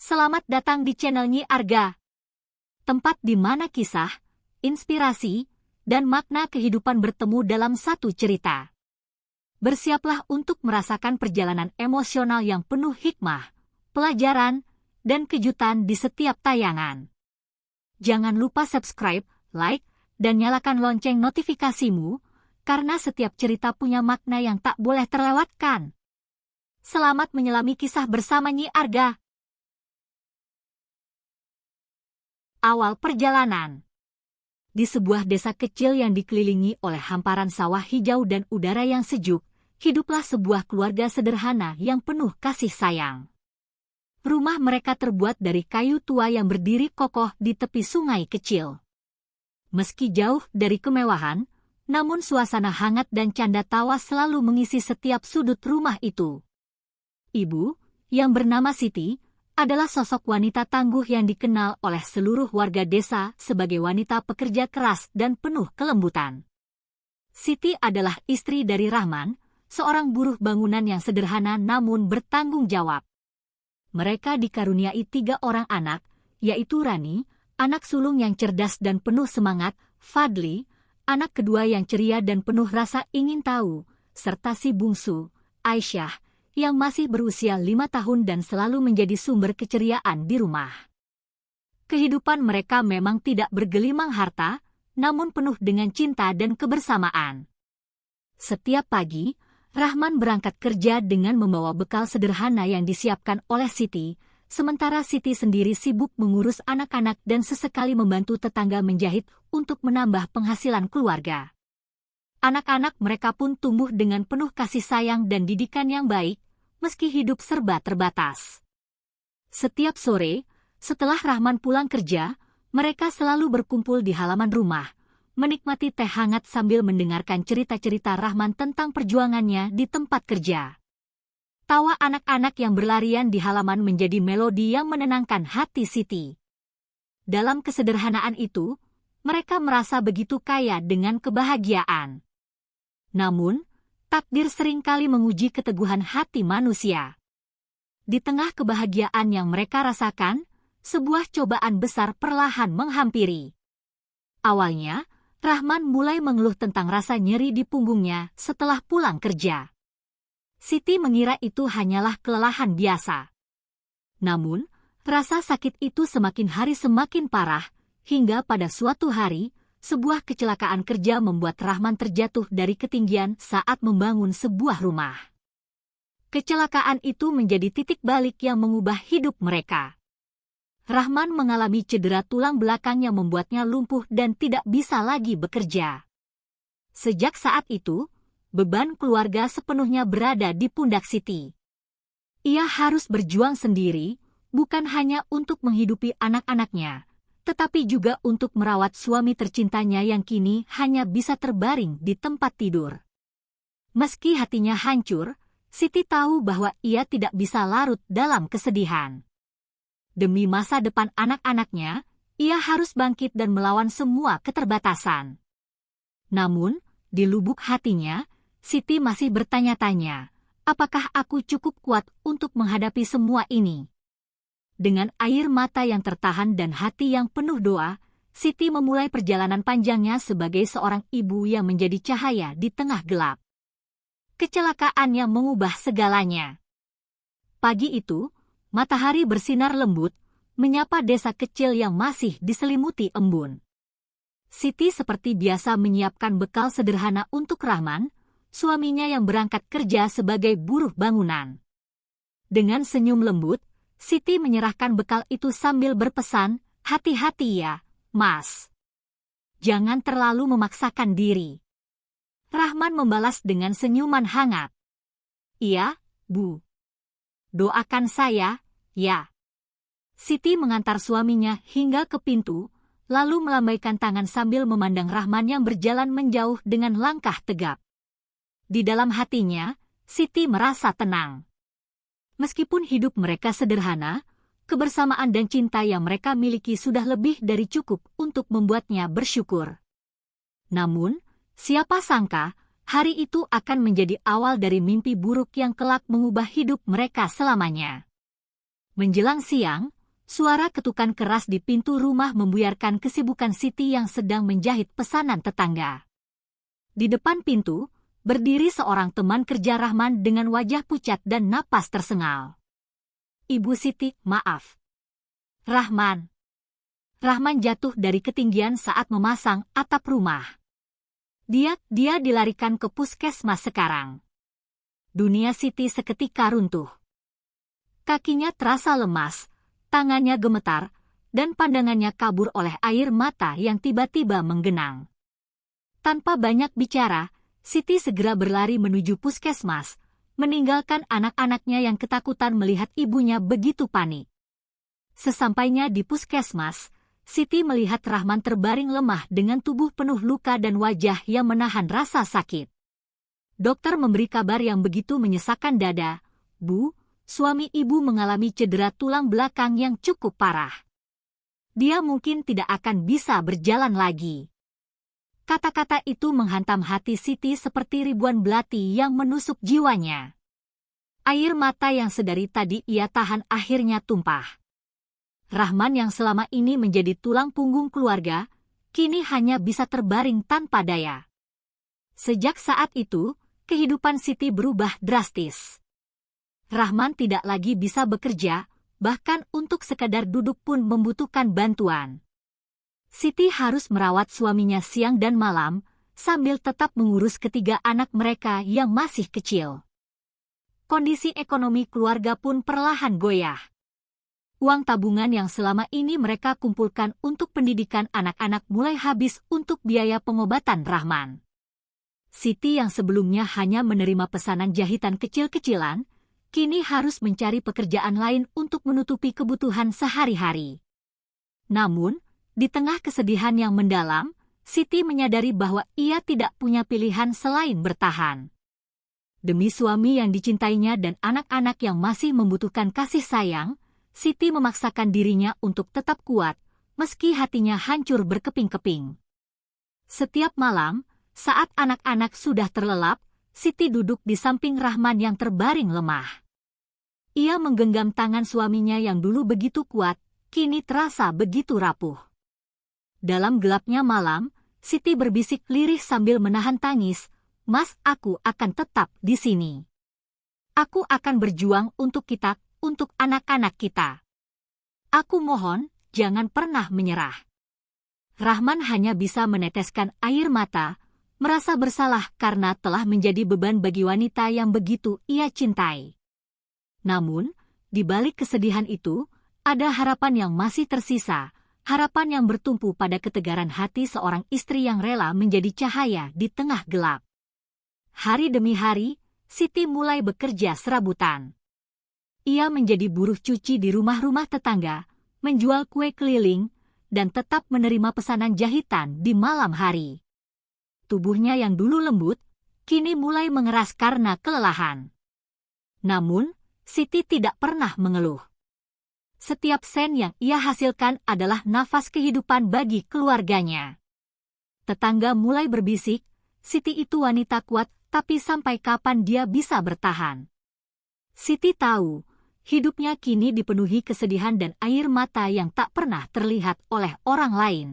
Selamat datang di channel Nyi Arga, tempat di mana kisah, inspirasi, dan makna kehidupan bertemu dalam satu cerita. Bersiaplah untuk merasakan perjalanan emosional yang penuh hikmah, pelajaran, dan kejutan di setiap tayangan. Jangan lupa subscribe, like, dan nyalakan lonceng notifikasimu, karena setiap cerita punya makna yang tak boleh terlewatkan. Selamat menyelami kisah bersama Nyi Arga. Awal perjalanan. Di sebuah desa kecil yang dikelilingi oleh hamparan sawah hijau dan udara yang sejuk, hiduplah sebuah keluarga sederhana yang penuh kasih sayang. Rumah mereka terbuat dari kayu tua yang berdiri kokoh di tepi sungai kecil. Meski jauh dari kemewahan, namun suasana hangat dan canda tawa selalu mengisi setiap sudut rumah itu. Ibu, yang bernama Siti, adalah sosok wanita tangguh yang dikenal oleh seluruh warga desa sebagai wanita pekerja keras dan penuh kelembutan. Siti adalah istri dari Rahman, seorang buruh bangunan yang sederhana namun bertanggung jawab. Mereka dikaruniai 3 orang anak, yaitu Rani, anak sulung yang cerdas dan penuh semangat, Fadli, anak kedua yang ceria dan penuh rasa ingin tahu, serta si bungsu, Aisyah, yang masih berusia 5 tahun dan selalu menjadi sumber keceriaan di rumah. Kehidupan mereka memang tidak bergelimang harta, namun penuh dengan cinta dan kebersamaan. Setiap pagi, Rahman berangkat kerja dengan membawa bekal sederhana yang disiapkan oleh Siti, sementara Siti sendiri sibuk mengurus anak-anak dan sesekali membantu tetangga menjahit untuk menambah penghasilan keluarga. Anak-anak mereka pun tumbuh dengan penuh kasih sayang dan didikan yang baik, meski hidup serba terbatas. Setiap sore, setelah Rahman pulang kerja, mereka selalu berkumpul di halaman rumah, menikmati teh hangat sambil mendengarkan cerita-cerita Rahman tentang perjuangannya di tempat kerja. Tawa anak-anak yang berlarian di halaman menjadi melodi yang menenangkan hati Siti. Dalam kesederhanaan itu, mereka merasa begitu kaya dengan kebahagiaan. Namun, takdir seringkali menguji keteguhan hati manusia. Di tengah kebahagiaan yang mereka rasakan, sebuah cobaan besar perlahan menghampiri. Awalnya, Rahman mulai mengeluh tentang rasa nyeri di punggungnya setelah pulang kerja. Siti mengira itu hanyalah kelelahan biasa. Namun, rasa sakit itu semakin hari semakin parah, hingga pada suatu hari, sebuah kecelakaan kerja membuat Rahman terjatuh dari ketinggian saat membangun sebuah rumah. Kecelakaan itu menjadi titik balik yang mengubah hidup mereka. Rahman mengalami cedera tulang belakang yang membuatnya lumpuh dan tidak bisa lagi bekerja. Sejak saat itu, beban keluarga sepenuhnya berada di pundak Siti. Ia harus berjuang sendiri, bukan hanya untuk menghidupi anak-anaknya, tetapi juga untuk merawat suami tercintanya yang kini hanya bisa terbaring di tempat tidur. Meski hatinya hancur, Siti tahu bahwa ia tidak bisa larut dalam kesedihan. Demi masa depan anak-anaknya, ia harus bangkit dan melawan semua keterbatasan. Namun, di lubuk hatinya, Siti masih bertanya-tanya, apakah aku cukup kuat untuk menghadapi semua ini? Dengan air mata yang tertahan dan hati yang penuh doa, Siti memulai perjalanan panjangnya sebagai seorang ibu yang menjadi cahaya di tengah gelap. Kecelakaan yang mengubah segalanya. Pagi itu, matahari bersinar lembut, menyapa desa kecil yang masih diselimuti embun. Siti seperti biasa menyiapkan bekal sederhana untuk Rahman, suaminya yang berangkat kerja sebagai buruh bangunan. Dengan senyum lembut, Siti menyerahkan bekal itu sambil berpesan, hati-hati ya, Mas. Jangan terlalu memaksakan diri. Rahman membalas dengan senyuman hangat. Iya, Bu. Doakan saya, ya. Siti mengantar suaminya hingga ke pintu, lalu melambaikan tangan sambil memandang Rahman yang berjalan menjauh dengan langkah tegap. Di dalam hatinya, Siti merasa tenang. Meskipun hidup mereka sederhana, kebersamaan dan cinta yang mereka miliki sudah lebih dari cukup untuk membuatnya bersyukur. Namun, siapa sangka, hari itu akan menjadi awal dari mimpi buruk yang kelak mengubah hidup mereka selamanya. Menjelang siang, suara ketukan keras di pintu rumah membuyarkan kesibukan Siti yang sedang menjahit pesanan tetangga. Di depan pintu, berdiri seorang teman kerja Rahman dengan wajah pucat dan napas tersengal. "Ibu Siti, maaf." "Rahman." Rahman jatuh dari ketinggian saat memasang atap rumah. Dia dilarikan ke puskesmas sekarang. Dunia Siti seketika runtuh. Kakinya terasa lemas, tangannya gemetar, dan pandangannya kabur oleh air mata yang tiba-tiba menggenang. Tanpa banyak bicara, Siti segera berlari menuju puskesmas, meninggalkan anak-anaknya yang ketakutan melihat ibunya begitu panik. Sesampainya di puskesmas, Siti melihat Rahman terbaring lemah dengan tubuh penuh luka dan wajah yang menahan rasa sakit. Dokter memberi kabar yang begitu menyesakkan dada. "Bu, suami ibu mengalami cedera tulang belakang yang cukup parah. Dia mungkin tidak akan bisa berjalan lagi." Kata-kata itu menghantam hati Siti seperti ribuan belati yang menusuk jiwanya. Air mata yang sedari tadi ia tahan akhirnya tumpah. Rahman yang selama ini menjadi tulang punggung keluarga, kini hanya bisa terbaring tanpa daya. Sejak saat itu, kehidupan Siti berubah drastis. Rahman tidak lagi bisa bekerja, bahkan untuk sekadar duduk pun membutuhkan bantuan. Siti harus merawat suaminya siang dan malam, sambil tetap mengurus ketiga anak mereka yang masih kecil. Kondisi ekonomi keluarga pun perlahan goyah. Uang tabungan yang selama ini mereka kumpulkan untuk pendidikan anak-anak mulai habis untuk biaya pengobatan Rahman. Siti yang sebelumnya hanya menerima pesanan jahitan kecil-kecilan, kini harus mencari pekerjaan lain untuk menutupi kebutuhan sehari-hari. Namun, di tengah kesedihan yang mendalam, Siti menyadari bahwa ia tidak punya pilihan selain bertahan. Demi suami yang dicintainya dan anak-anak yang masih membutuhkan kasih sayang, Siti memaksakan dirinya untuk tetap kuat, meski hatinya hancur berkeping-keping. Setiap malam, saat anak-anak sudah terlelap, Siti duduk di samping Rahman yang terbaring lemah. Ia menggenggam tangan suaminya yang dulu begitu kuat, kini terasa begitu rapuh. Dalam gelapnya malam, Siti berbisik lirih sambil menahan tangis, "Mas, aku akan tetap di sini. Aku akan berjuang untuk kita, untuk anak-anak kita. Aku mohon, jangan pernah menyerah." Rahman hanya bisa meneteskan air mata, merasa bersalah karena telah menjadi beban bagi wanita yang begitu ia cintai. Namun, di balik kesedihan itu, ada harapan yang masih tersisa, harapan yang bertumpu pada ketegaran hati seorang istri yang rela menjadi cahaya di tengah gelap. Hari demi hari, Siti mulai bekerja serabutan. Ia menjadi buruh cuci di rumah-rumah tetangga, menjual kue keliling, dan tetap menerima pesanan jahitan di malam hari. Tubuhnya yang dulu lembut, kini mulai mengeras karena kelelahan. Namun, Siti tidak pernah mengeluh. Setiap sen yang ia hasilkan adalah nafas kehidupan bagi keluarganya. Tetangga mulai berbisik, Siti itu wanita kuat, tapi sampai kapan dia bisa bertahan? Siti tahu, hidupnya kini dipenuhi kesedihan dan air mata yang tak pernah terlihat oleh orang lain.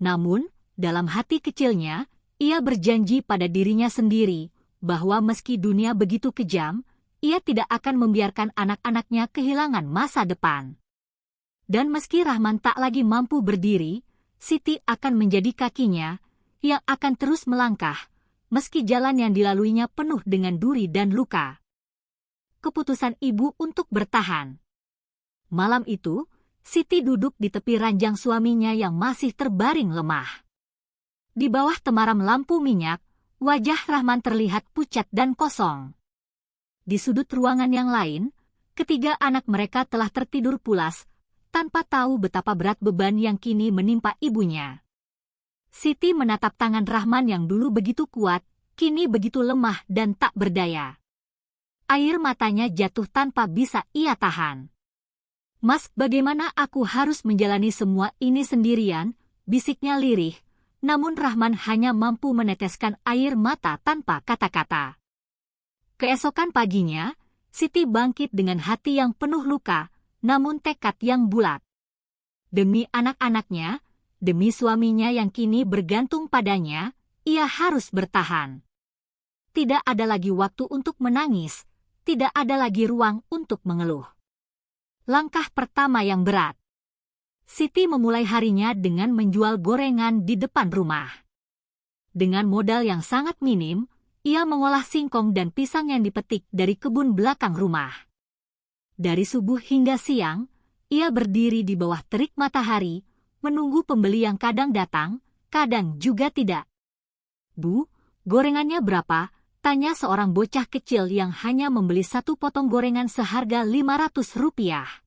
Namun, dalam hati kecilnya, ia berjanji pada dirinya sendiri bahwa meski dunia begitu kejam, ia tidak akan membiarkan anak-anaknya kehilangan masa depan. Dan meski Rahman tak lagi mampu berdiri, Siti akan menjadi kakinya yang akan terus melangkah, meski jalan yang dilaluinya penuh dengan duri dan luka. Keputusan ibu untuk bertahan. Malam itu, Siti duduk di tepi ranjang suaminya yang masih terbaring lemah. Di bawah temaram lampu minyak, wajah Rahman terlihat pucat dan kosong. Di sudut ruangan yang lain, ketiga anak mereka telah tertidur pulas, tanpa tahu betapa berat beban yang kini menimpa ibunya. Siti menatap tangan Rahman yang dulu begitu kuat, kini begitu lemah dan tak berdaya. Air matanya jatuh tanpa bisa ia tahan. "Mas, bagaimana aku harus menjalani semua ini sendirian?" bisiknya lirih, namun Rahman hanya mampu meneteskan air mata tanpa kata-kata. Keesokan paginya, Siti bangkit dengan hati yang penuh luka, namun tekad yang bulat. Demi anak-anaknya, demi suaminya yang kini bergantung padanya, ia harus bertahan. Tidak ada lagi waktu untuk menangis, tidak ada lagi ruang untuk mengeluh. Langkah pertama yang berat. Siti memulai harinya dengan menjual gorengan di depan rumah. Dengan modal yang sangat minim, ia mengolah singkong dan pisang yang dipetik dari kebun belakang rumah. Dari subuh hingga siang, ia berdiri di bawah terik matahari, menunggu pembeli yang kadang datang, kadang juga tidak. "Bu, gorengannya berapa?" tanya seorang bocah kecil yang hanya membeli satu potong gorengan seharga Rp500.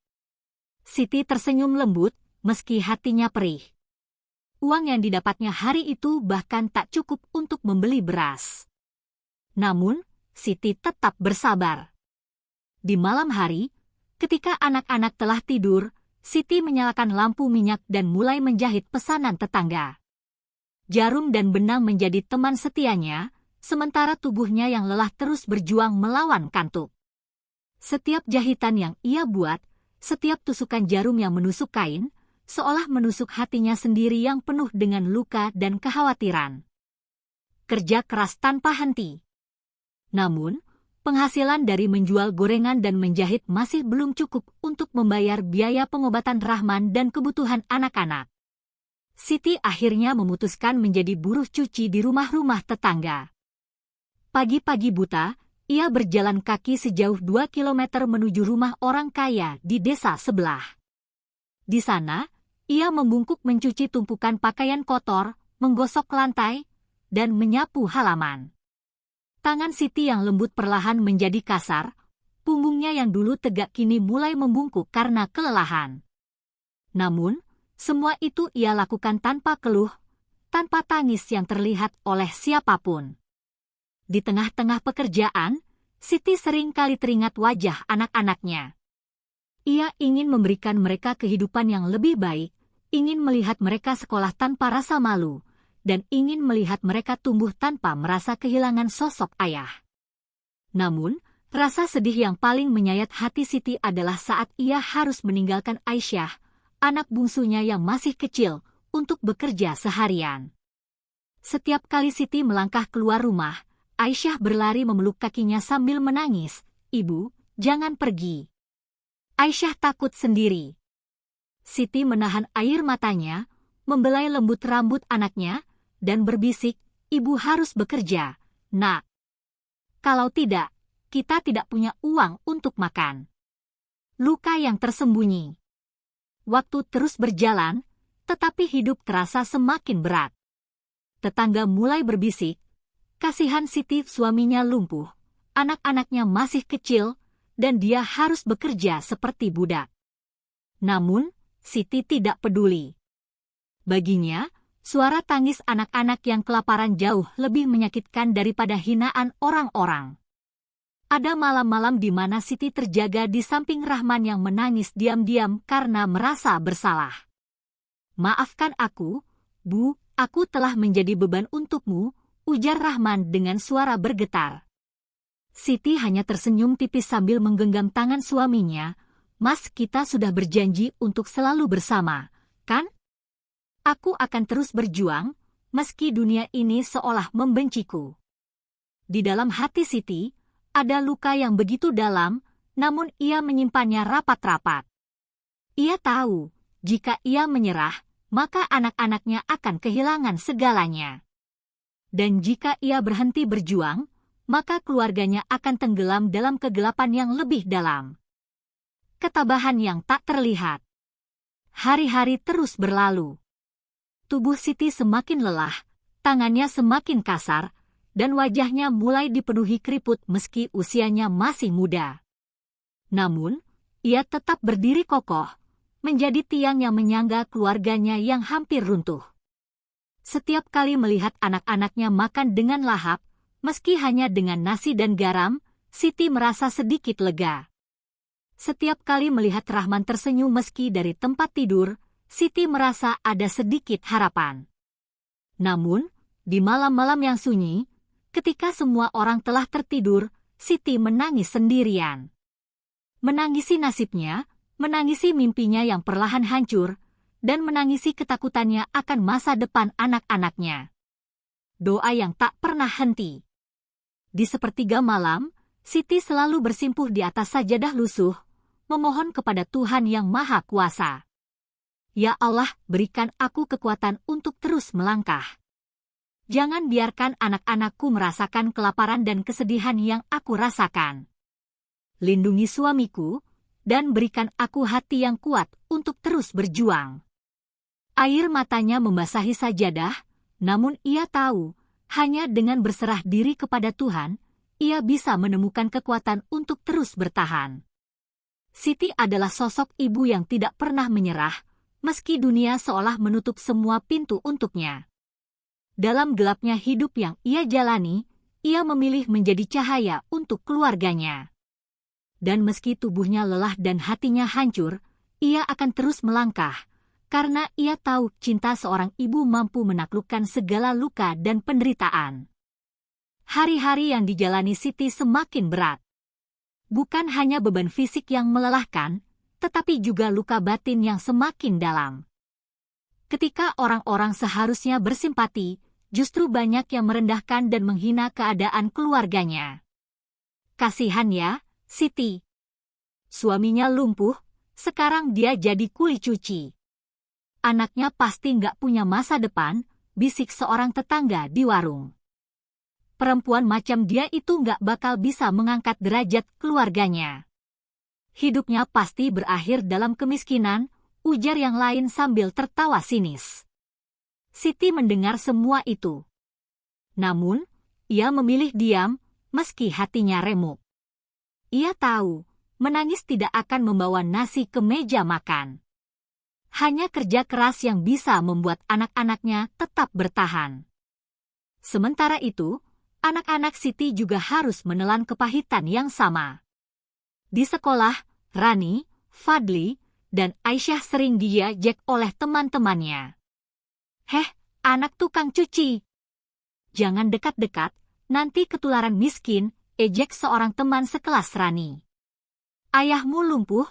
Siti tersenyum lembut, meski hatinya perih. Uang yang didapatnya hari itu bahkan tak cukup untuk membeli beras. Namun, Siti tetap bersabar. Di malam hari, ketika anak-anak telah tidur, Siti menyalakan lampu minyak dan mulai menjahit pesanan tetangga. Jarum dan benang menjadi teman setianya, sementara tubuhnya yang lelah terus berjuang melawan kantuk. Setiap jahitan yang ia buat, setiap tusukan jarum yang menusuk kain, seolah menusuk hatinya sendiri yang penuh dengan luka dan kekhawatiran. Kerja keras tanpa henti. Namun, penghasilan dari menjual gorengan dan menjahit masih belum cukup untuk membayar biaya pengobatan Rahman dan kebutuhan anak-anak. Siti akhirnya memutuskan menjadi buruh cuci di rumah-rumah tetangga. Pagi-pagi buta, ia berjalan kaki sejauh 2 kilometer menuju rumah orang kaya di desa sebelah. Di sana, ia membungkuk mencuci tumpukan pakaian kotor, menggosok lantai, dan menyapu halaman. Tangan Siti yang lembut perlahan menjadi kasar, punggungnya yang dulu tegak kini mulai membungkuk karena kelelahan. Namun, semua itu ia lakukan tanpa keluh, tanpa tangis yang terlihat oleh siapapun. Di tengah-tengah pekerjaan, Siti sering kali teringat wajah anak-anaknya. Ia ingin memberikan mereka kehidupan yang lebih baik, ingin melihat mereka sekolah tanpa rasa malu, dan ingin melihat mereka tumbuh tanpa merasa kehilangan sosok ayah. Namun, rasa sedih yang paling menyayat hati Siti adalah saat ia harus meninggalkan Aisyah, anak bungsunya yang masih kecil, untuk bekerja seharian. Setiap kali Siti melangkah keluar rumah, Aisyah berlari memeluk kakinya sambil menangis, "Ibu, jangan pergi." Aisyah takut sendiri. Siti menahan air matanya, membelai lembut rambut anaknya, dan berbisik, "Ibu harus bekerja, Nak. Kalau tidak, kita tidak punya uang untuk makan." Luka yang tersembunyi. Waktu terus berjalan, tetapi hidup terasa semakin berat. Tetangga mulai berbisik, kasihan Siti suaminya lumpuh, anak-anaknya masih kecil, dan dia harus bekerja seperti budak. Namun, Siti tidak peduli. Baginya, suara tangis anak-anak yang kelaparan jauh lebih menyakitkan daripada hinaan orang-orang. Ada malam-malam di mana Siti terjaga di samping Rahman yang menangis diam-diam karena merasa bersalah. "Maafkan aku, Bu, aku telah menjadi beban untukmu," ujar Rahman dengan suara bergetar. Siti hanya tersenyum tipis sambil menggenggam tangan suaminya. "Mas, kita sudah berjanji untuk selalu bersama, kan? Aku akan terus berjuang, meski dunia ini seolah membenciku." Di dalam hati Siti, ada luka yang begitu dalam, namun ia menyimpannya rapat-rapat. Ia tahu, jika ia menyerah, maka anak-anaknya akan kehilangan segalanya. Dan jika ia berhenti berjuang, maka keluarganya akan tenggelam dalam kegelapan yang lebih dalam. Ketabahan yang tak terlihat. Hari-hari terus berlalu. Tubuh Siti semakin lelah, tangannya semakin kasar, dan wajahnya mulai dipenuhi keriput meski usianya masih muda. Namun, ia tetap berdiri kokoh, menjadi tiang yang menyangga keluarganya yang hampir runtuh. Setiap kali melihat anak-anaknya makan dengan lahap, meski hanya dengan nasi dan garam, Siti merasa sedikit lega. Setiap kali melihat Rahman tersenyum meski dari tempat tidur, Siti merasa ada sedikit harapan. Namun, di malam-malam yang sunyi, ketika semua orang telah tertidur, Siti menangis sendirian. Menangisi nasibnya, menangisi mimpinya yang perlahan hancur, dan menangisi ketakutannya akan masa depan anak-anaknya. Doa yang tak pernah henti. Di sepertiga malam, Siti selalu bersimpuh di atas sajadah lusuh, memohon kepada Tuhan yang Maha Kuasa. Ya Allah, berikan aku kekuatan untuk terus melangkah. Jangan biarkan anak-anakku merasakan kelaparan dan kesedihan yang aku rasakan. Lindungi suamiku, dan berikan aku hati yang kuat untuk terus berjuang. Air matanya membasahi sajadah, namun ia tahu, hanya dengan berserah diri kepada Tuhan, ia bisa menemukan kekuatan untuk terus bertahan. Siti adalah sosok ibu yang tidak pernah menyerah, meski dunia seolah menutup semua pintu untuknya. Dalam gelapnya hidup yang ia jalani, ia memilih menjadi cahaya untuk keluarganya. Dan meski tubuhnya lelah dan hatinya hancur, ia akan terus melangkah, karena ia tahu cinta seorang ibu mampu menaklukkan segala luka dan penderitaan. Hari-hari yang dijalani Siti semakin berat. Bukan hanya beban fisik yang melelahkan, tetapi juga luka batin yang semakin dalam. Ketika orang-orang seharusnya bersimpati, justru banyak yang merendahkan dan menghina keadaan keluarganya. Kasihan ya, Siti. Suaminya lumpuh, sekarang dia jadi kuli cuci. Anaknya pasti nggak punya masa depan, bisik seorang tetangga di warung. Perempuan macam dia itu nggak bakal bisa mengangkat derajat keluarganya. Hidupnya pasti berakhir dalam kemiskinan, ujar yang lain sambil tertawa sinis. Siti mendengar semua itu. Namun, ia memilih diam, meski hatinya remuk. Ia tahu, menangis tidak akan membawa nasi ke meja makan. Hanya kerja keras yang bisa membuat anak-anaknya tetap bertahan. Sementara itu, anak-anak Siti juga harus menelan kepahitan yang sama. Di sekolah, Rani, Fadli, dan Aisyah sering diajak oleh teman-temannya. "Heh, anak tukang cuci. Jangan dekat-dekat, nanti ketularan miskin," ejek seorang teman sekelas Rani. "Ayahmu lumpuh,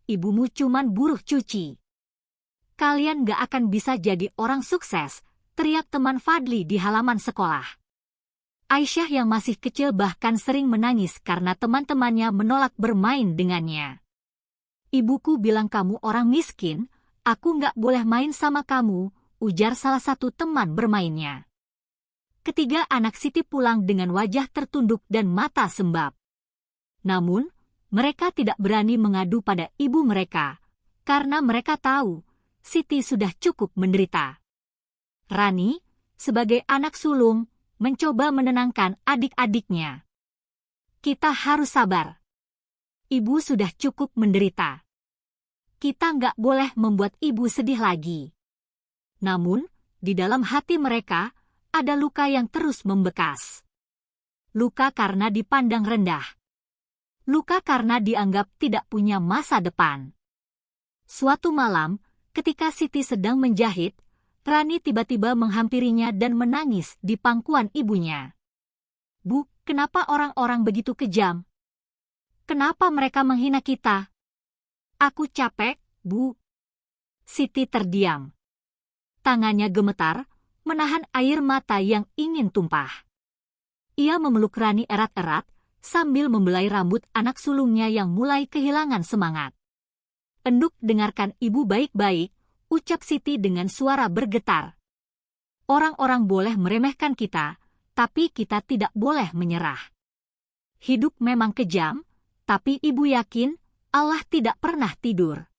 ibumu cuman buruh cuci. Kalian gak akan bisa jadi orang sukses," teriak teman Fadli di halaman sekolah. Aisyah yang masih kecil bahkan sering menangis karena teman-temannya menolak bermain dengannya. "Ibuku bilang kamu orang miskin, aku gak boleh main sama kamu," ujar salah satu teman bermainnya. Ketiga anak Siti pulang dengan wajah tertunduk dan mata sembab. Namun, mereka tidak berani mengadu pada ibu mereka, karena mereka tahu, Siti sudah cukup menderita. Rani, sebagai anak sulung, mencoba menenangkan adik-adiknya. "Kita harus sabar. Ibu sudah cukup menderita. Kita nggak boleh membuat ibu sedih lagi." Namun, di dalam hati mereka, ada luka yang terus membekas. Luka karena dipandang rendah. Luka karena dianggap tidak punya masa depan. Suatu malam, ketika Siti sedang menjahit, Rani tiba-tiba menghampirinya dan menangis di pangkuan ibunya. "Bu, kenapa orang-orang begitu kejam? Kenapa mereka menghina kita? Aku capek, Bu." Siti terdiam. Tangannya gemetar, menahan air mata yang ingin tumpah. Ia memeluk Rani erat-erat, sambil membelai rambut anak sulungnya yang mulai kehilangan semangat. "Enduk, dengarkan ibu baik-baik," ucap Siti dengan suara bergetar. "Orang-orang boleh meremehkan kita, tapi kita tidak boleh menyerah. Hidup memang kejam, tapi ibu yakin Allah tidak pernah tidur.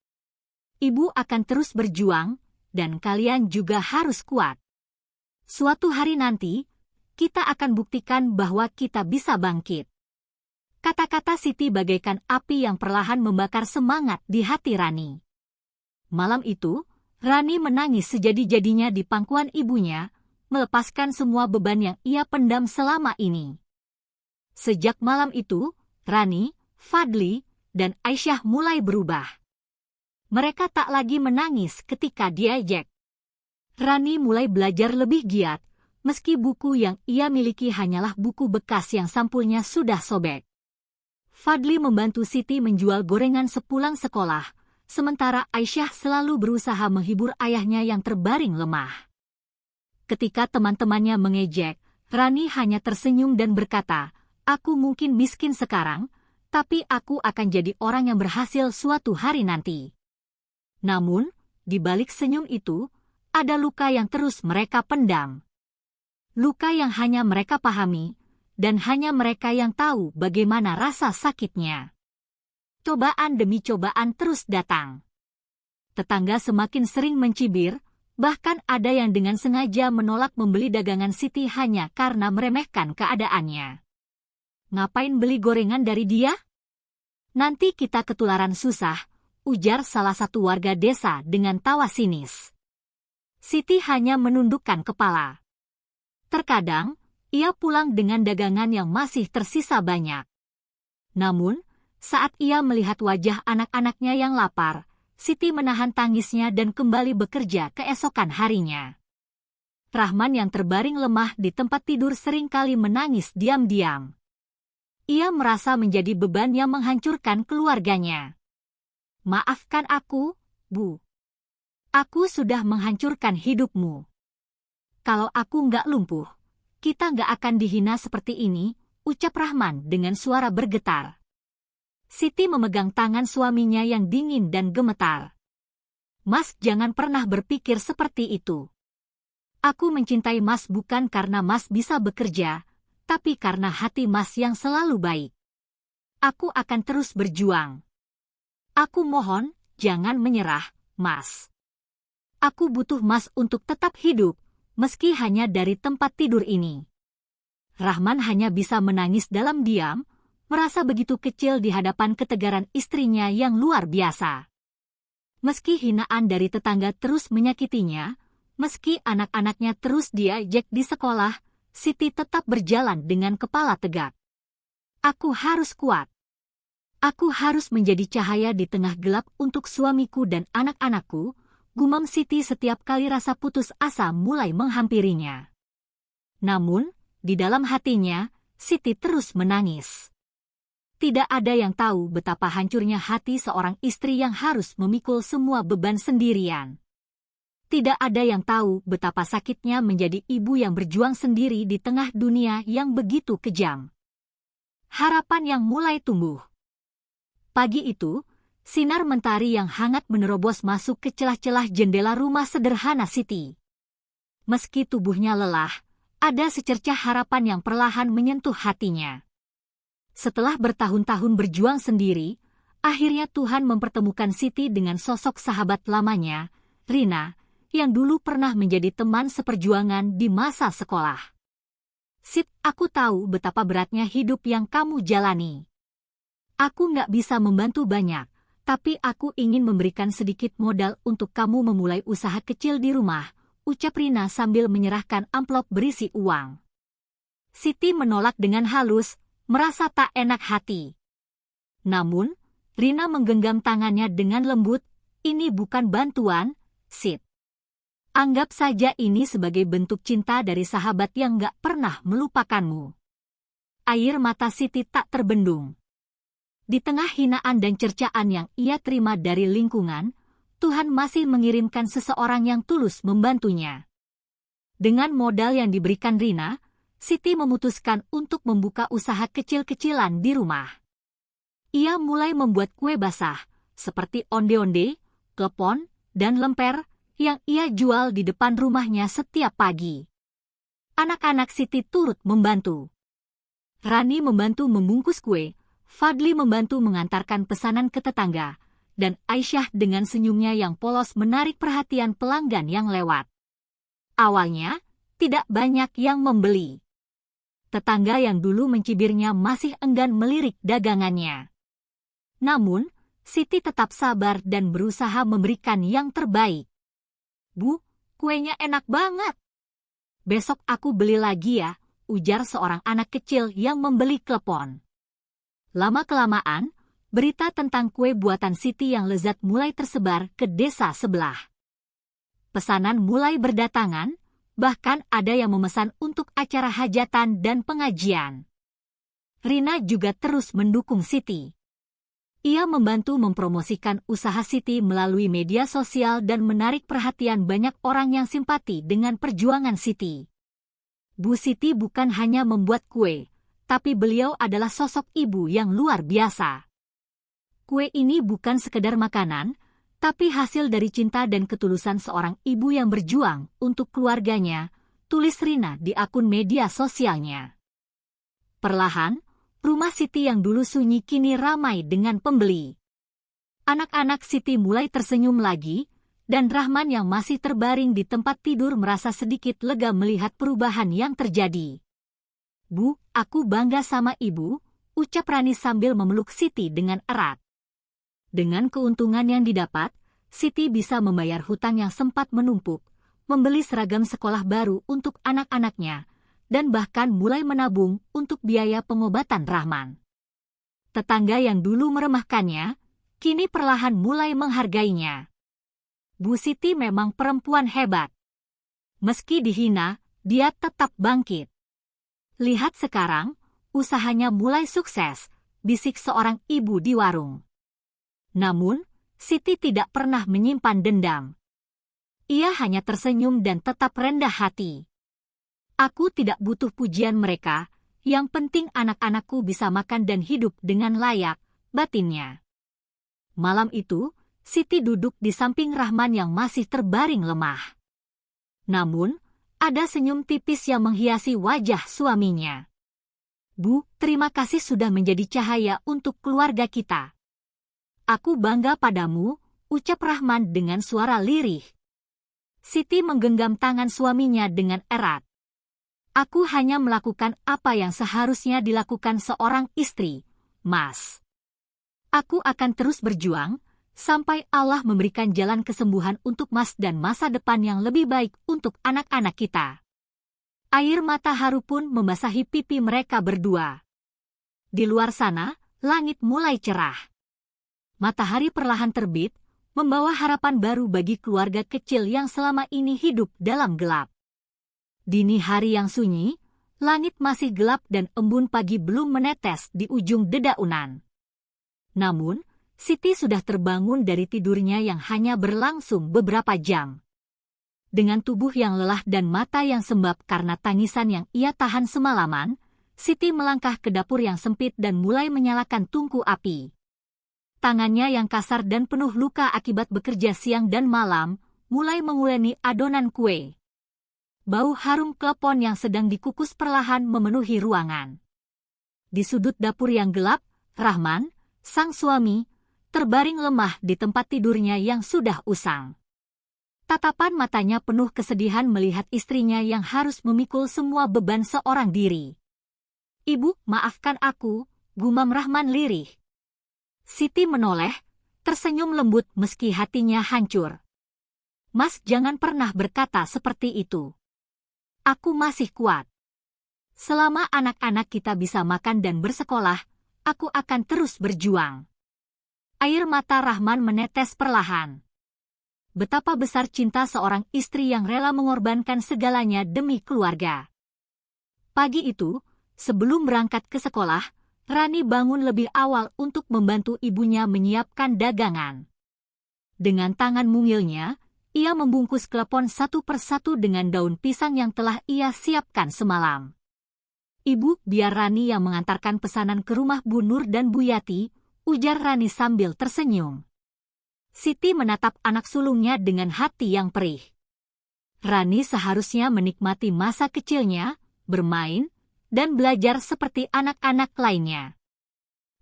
Ibu akan terus berjuang, dan kalian juga harus kuat. Suatu hari nanti, kita akan buktikan bahwa kita bisa bangkit." Kata-kata Siti bagaikan api yang perlahan membakar semangat di hati Rani. Malam itu, Rani menangis sejadi-jadinya di pangkuan ibunya, melepaskan semua beban yang ia pendam selama ini. Sejak malam itu, Rani, Fadli, dan Aisyah mulai berubah. Mereka tak lagi menangis ketika diajak. Rani mulai belajar lebih giat, meski buku yang ia miliki hanyalah buku bekas yang sampulnya sudah sobek. Fadli membantu Siti menjual gorengan sepulang sekolah, sementara Aisyah selalu berusaha menghibur ayahnya yang terbaring lemah. Ketika teman-temannya mengejek, Rani hanya tersenyum dan berkata, "Aku mungkin miskin sekarang, tapi aku akan jadi orang yang berhasil suatu hari nanti." Namun, di balik senyum itu, ada luka yang terus mereka pendam. Luka yang hanya mereka pahami, dan hanya mereka yang tahu bagaimana rasa sakitnya. Cobaan demi cobaan terus datang. Tetangga semakin sering mencibir, bahkan ada yang dengan sengaja menolak membeli dagangan Siti hanya karena meremehkan keadaannya. "Ngapain beli gorengan dari dia? Nanti kita ketularan susah," ujar salah satu warga desa dengan tawa sinis. Siti hanya menundukkan kepala. Terkadang, ia pulang dengan dagangan yang masih tersisa banyak. Namun, saat ia melihat wajah anak-anaknya yang lapar, Siti menahan tangisnya dan kembali bekerja keesokan harinya. Rahman yang terbaring lemah di tempat tidur seringkali menangis diam-diam. Ia merasa menjadi beban yang menghancurkan keluarganya. "Maafkan aku, Bu. Aku sudah menghancurkan hidupmu. Kalau aku nggak lumpuh, kita nggak akan dihina seperti ini," ucap Rahman dengan suara bergetar. Siti memegang tangan suaminya yang dingin dan gemetar. "Mas, jangan pernah berpikir seperti itu. Aku mencintai Mas bukan karena Mas bisa bekerja, tapi karena hati Mas yang selalu baik. Aku akan terus berjuang. Aku mohon, jangan menyerah, Mas. Aku butuh Mas untuk tetap hidup, meski hanya dari tempat tidur ini." Rahman hanya bisa menangis dalam diam, merasa begitu kecil di hadapan ketegaran istrinya yang luar biasa. Meski hinaan dari tetangga terus menyakitinya, meski anak-anaknya terus diejek di sekolah, Siti tetap berjalan dengan kepala tegak. "Aku harus kuat. Aku harus menjadi cahaya di tengah gelap untuk suamiku dan anak-anakku," gumam Siti setiap kali rasa putus asa mulai menghampirinya. Namun, di dalam hatinya, Siti terus menangis. Tidak ada yang tahu betapa hancurnya hati seorang istri yang harus memikul semua beban sendirian. Tidak ada yang tahu betapa sakitnya menjadi ibu yang berjuang sendiri di tengah dunia yang begitu kejam. Harapan yang mulai tumbuh. Pagi itu, sinar mentari yang hangat menerobos masuk ke celah-celah jendela rumah sederhana Siti. Meski tubuhnya lelah, ada secercah harapan yang perlahan menyentuh hatinya. Setelah bertahun-tahun berjuang sendiri, akhirnya Tuhan mempertemukan Siti dengan sosok sahabat lamanya, Rina, yang dulu pernah menjadi teman seperjuangan di masa sekolah. "Sit, aku tahu betapa beratnya hidup yang kamu jalani. Aku nggak bisa membantu banyak, tapi aku ingin memberikan sedikit modal untuk kamu memulai usaha kecil di rumah," ucap Rina sambil menyerahkan amplop berisi uang. Siti menolak dengan halus, merasa tak enak hati. Namun, Rina menggenggam tangannya dengan lembut, "Ini bukan bantuan, Sit. Anggap saja ini sebagai bentuk cinta dari sahabat yang gak pernah melupakanmu." Air mata Siti tak terbendung. Di tengah hinaan dan cercaan yang ia terima dari lingkungan, Tuhan masih mengirimkan seseorang yang tulus membantunya. Dengan modal yang diberikan Rina, Siti memutuskan untuk membuka usaha kecil-kecilan di rumah. Ia mulai membuat kue basah, seperti onde-onde, klepon, dan lemper, yang ia jual di depan rumahnya setiap pagi. Anak-anak Siti turut membantu. Rani membantu membungkus kue, Fadli membantu mengantarkan pesanan ke tetangga, dan Aisyah dengan senyumnya yang polos menarik perhatian pelanggan yang lewat. Awalnya, tidak banyak yang membeli. Tetangga yang dulu mencibirnya masih enggan melirik dagangannya. Namun, Siti tetap sabar dan berusaha memberikan yang terbaik. "Bu, kuenya enak banget. Besok aku beli lagi ya," ujar seorang anak kecil yang membeli klepon. Lama-kelamaan, berita tentang kue buatan Siti yang lezat mulai tersebar ke desa sebelah. Pesanan mulai berdatangan, bahkan ada yang memesan untuk acara hajatan dan pengajian. Rina juga terus mendukung Siti. ia membantu mempromosikan usaha Siti melalui media sosial dan menarik perhatian banyak orang yang simpati dengan perjuangan Siti. Bu Siti bukan hanya membuat kue, tapi beliau adalah sosok ibu yang luar biasa. Kue ini bukan sekedar makanan, tapi hasil dari cinta dan ketulusan seorang ibu yang berjuang untuk keluarganya, tulis Rina di akun media sosialnya. Perlahan, rumah Siti yang dulu sunyi kini ramai dengan pembeli. Anak-anak Siti mulai tersenyum lagi, dan Rahman yang masih terbaring di tempat tidur merasa sedikit lega melihat perubahan yang terjadi. Bu, aku bangga sama ibu, ucap Rani sambil memeluk Siti dengan erat. Dengan keuntungan yang didapat, Siti bisa membayar hutang yang sempat menumpuk, membeli seragam sekolah baru untuk anak-anaknya, dan bahkan mulai menabung untuk biaya pengobatan Rahman. Tetangga yang dulu meremehkannya, kini perlahan mulai menghargainya. Bu Siti memang perempuan hebat. Meski dihina, dia tetap bangkit. Lihat sekarang, usahanya mulai sukses, bisik seorang ibu di warung. Namun, Siti tidak pernah menyimpan dendam. Ia hanya tersenyum dan tetap rendah hati. Aku tidak butuh pujian mereka, yang penting anak-anakku bisa makan dan hidup dengan layak, batinnya. Malam itu, Siti duduk di samping Rahman yang masih terbaring lemah. Namun, ada senyum tipis yang menghiasi wajah suaminya. Bu, terima kasih sudah menjadi cahaya untuk keluarga kita. Aku bangga padamu, ucap Rahman dengan suara lirih. Siti menggenggam tangan suaminya dengan erat. Aku hanya melakukan apa yang seharusnya dilakukan seorang istri, Mas. Aku akan terus berjuang, sampai Allah memberikan jalan kesembuhan untuk Mas dan masa depan yang lebih baik untuk anak-anak kita. Air mata haru pun membasahi pipi mereka berdua. Di luar sana, langit mulai cerah. Matahari perlahan terbit, membawa harapan baru bagi keluarga kecil yang selama ini hidup dalam gelap. Dini hari yang sunyi, langit masih gelap dan embun pagi belum menetes di ujung dedaunan. Namun, Siti sudah terbangun dari tidurnya yang hanya berlangsung beberapa jam. Dengan tubuh yang lelah dan mata yang sembab karena tangisan yang ia tahan semalaman, Siti melangkah ke dapur yang sempit dan mulai menyalakan tungku api. Tangannya yang kasar dan penuh luka akibat bekerja siang dan malam, mulai menguleni adonan kue. Bau harum klepon yang sedang dikukus perlahan memenuhi ruangan. Di sudut dapur yang gelap, Rahman, sang suami, terbaring lemah di tempat tidurnya yang sudah usang. Tatapan matanya penuh kesedihan melihat istrinya yang harus memikul semua beban seorang diri. Ibu, maafkan aku, gumam Rahman lirih. Siti menoleh, tersenyum lembut meski hatinya hancur. Mas, jangan pernah berkata seperti itu. Aku masih kuat. Selama anak-anak kita bisa makan dan bersekolah, aku akan terus berjuang. Air mata Rahman menetes perlahan. Betapa besar cinta seorang istri yang rela mengorbankan segalanya demi keluarga. Pagi itu, sebelum berangkat ke sekolah, Rani bangun lebih awal untuk membantu ibunya menyiapkan dagangan. Dengan tangan mungilnya, ia membungkus klepon satu persatu dengan daun pisang yang telah ia siapkan semalam. Ibu, biar Rani yang mengantarkan pesanan ke rumah Bu Nur dan Bu Yati, ujar Rani sambil tersenyum. Siti menatap anak sulungnya dengan hati yang perih. Rani seharusnya menikmati masa kecilnya, bermain, dan belajar seperti anak-anak lainnya.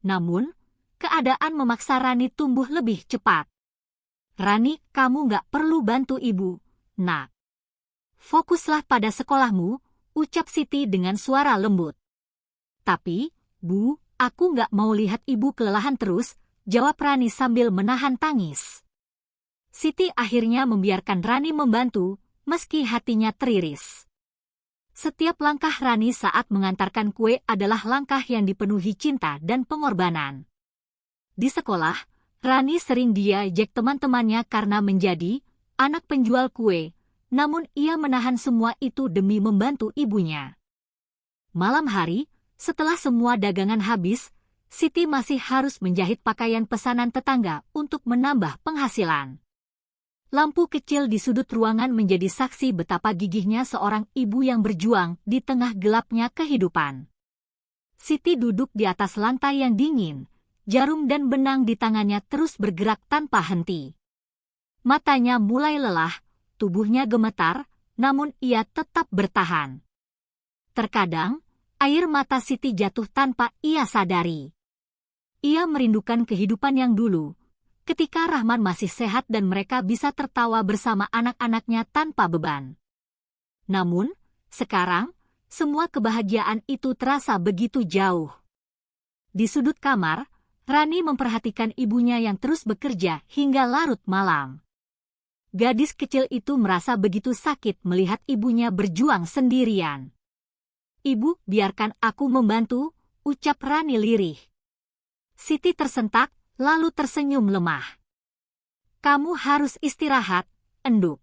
Namun, keadaan memaksa Rani tumbuh lebih cepat. Rani, kamu nggak perlu bantu ibu, nak. Fokuslah pada sekolahmu, ucap Siti dengan suara lembut. Tapi, Bu, aku nggak mau lihat ibu kelelahan terus, jawab Rani sambil menahan tangis. Siti akhirnya membiarkan Rani membantu, meski hatinya teriris. Setiap langkah Rani saat mengantarkan kue adalah langkah yang dipenuhi cinta dan pengorbanan. Di sekolah, Rani sering diajak teman-temannya karena menjadi anak penjual kue, namun ia menahan semua itu demi membantu ibunya. Malam hari, setelah semua dagangan habis, Siti masih harus menjahit pakaian pesanan tetangga untuk menambah penghasilan. Lampu kecil di sudut ruangan menjadi saksi betapa gigihnya seorang ibu yang berjuang di tengah gelapnya kehidupan. Siti duduk di atas lantai yang dingin, jarum dan benang di tangannya terus bergerak tanpa henti. Matanya mulai lelah, tubuhnya gemetar, namun ia tetap bertahan. Terkadang, air mata Siti jatuh tanpa ia sadari. Ia merindukan kehidupan yang dulu, ketika Rahman masih sehat dan mereka bisa tertawa bersama anak-anaknya tanpa beban. Namun, sekarang, semua kebahagiaan itu terasa begitu jauh. Di sudut kamar, Rani memperhatikan ibunya yang terus bekerja hingga larut malam. Gadis kecil itu merasa begitu sakit melihat ibunya berjuang sendirian. "Ibu, biarkan aku membantu," ucap Rani lirih. Siti tersentak, lalu tersenyum lemah. "Kamu harus istirahat," enduk.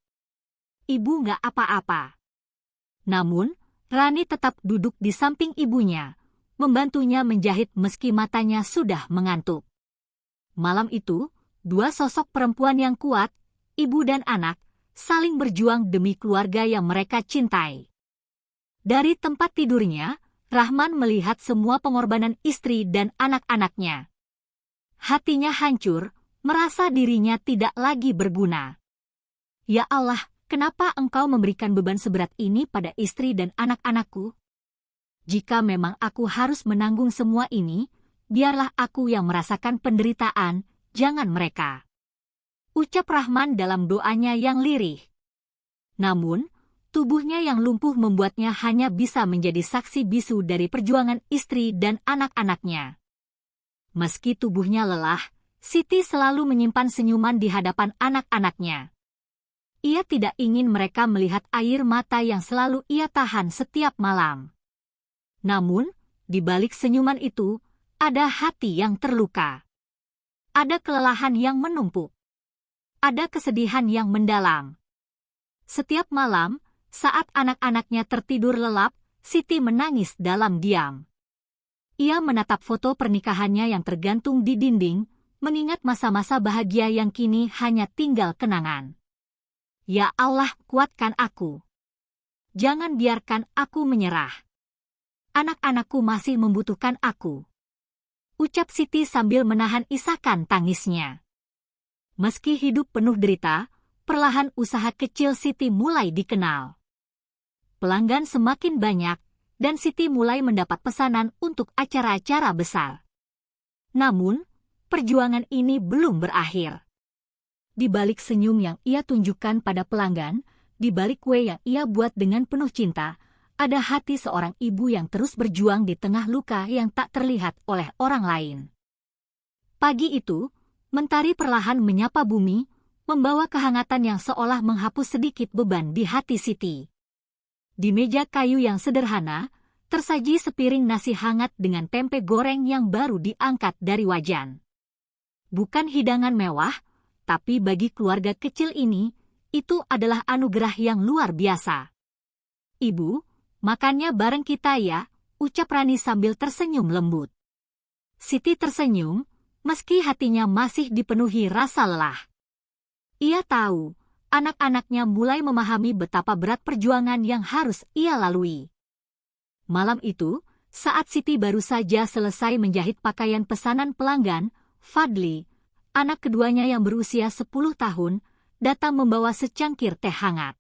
"Ibu nggak apa-apa." Namun, Rani tetap duduk di samping ibunya, membantunya menjahit meski matanya sudah mengantuk. Malam itu, dua sosok perempuan yang kuat, ibu dan anak, saling berjuang demi keluarga yang mereka cintai. Dari tempat tidurnya, Rahman melihat semua pengorbanan istri dan anak-anaknya. Hatinya hancur, merasa dirinya tidak lagi berguna. "Ya Allah, kenapa Engkau memberikan beban seberat ini pada istri dan anak-anakku? Jika memang aku harus menanggung semua ini, biarlah aku yang merasakan penderitaan, jangan mereka," ucap Rahman dalam doanya yang lirih. Namun, tubuhnya yang lumpuh membuatnya hanya bisa menjadi saksi bisu dari perjuangan istri dan anak-anaknya. Meski tubuhnya lelah, Siti selalu menyimpan senyuman di hadapan anak-anaknya. Ia tidak ingin mereka melihat air mata yang selalu ia tahan setiap malam. Namun, di balik senyuman itu, ada hati yang terluka. Ada kelelahan yang menumpuk. Ada kesedihan yang mendalam. Setiap malam, saat anak-anaknya tertidur lelap, Siti menangis dalam diam. Ia menatap foto pernikahannya yang tergantung di dinding, mengingat masa-masa bahagia yang kini hanya tinggal kenangan. "Ya Allah, kuatkan aku. Jangan biarkan aku menyerah. Anak-anakku masih membutuhkan aku," ucap Siti sambil menahan isakan tangisnya. Meski hidup penuh derita, perlahan usaha kecil Siti mulai dikenal. Pelanggan semakin banyak, dan Siti mulai mendapat pesanan untuk acara-acara besar. Namun, perjuangan ini belum berakhir. Di balik senyum yang ia tunjukkan pada pelanggan, di balik kue yang ia buat dengan penuh cinta, ada hati seorang ibu yang terus berjuang di tengah luka yang tak terlihat oleh orang lain. Pagi itu, mentari perlahan menyapa bumi, membawa kehangatan yang seolah menghapus sedikit beban di hati Siti. Di meja kayu yang sederhana, tersaji sepiring nasi hangat dengan tempe goreng yang baru diangkat dari wajan. Bukan hidangan mewah, tapi bagi keluarga kecil ini, itu adalah anugerah yang luar biasa. "Ibu, makannya bareng kita ya," ucap Rani sambil tersenyum lembut. Siti tersenyum, meski hatinya masih dipenuhi rasa lelah. Ia tahu, anak-anaknya mulai memahami betapa berat perjuangan yang harus ia lalui. Malam itu, saat Siti baru saja selesai menjahit pakaian pesanan pelanggan, Fadli, anak keduanya yang berusia 10 tahun, datang membawa secangkir teh hangat.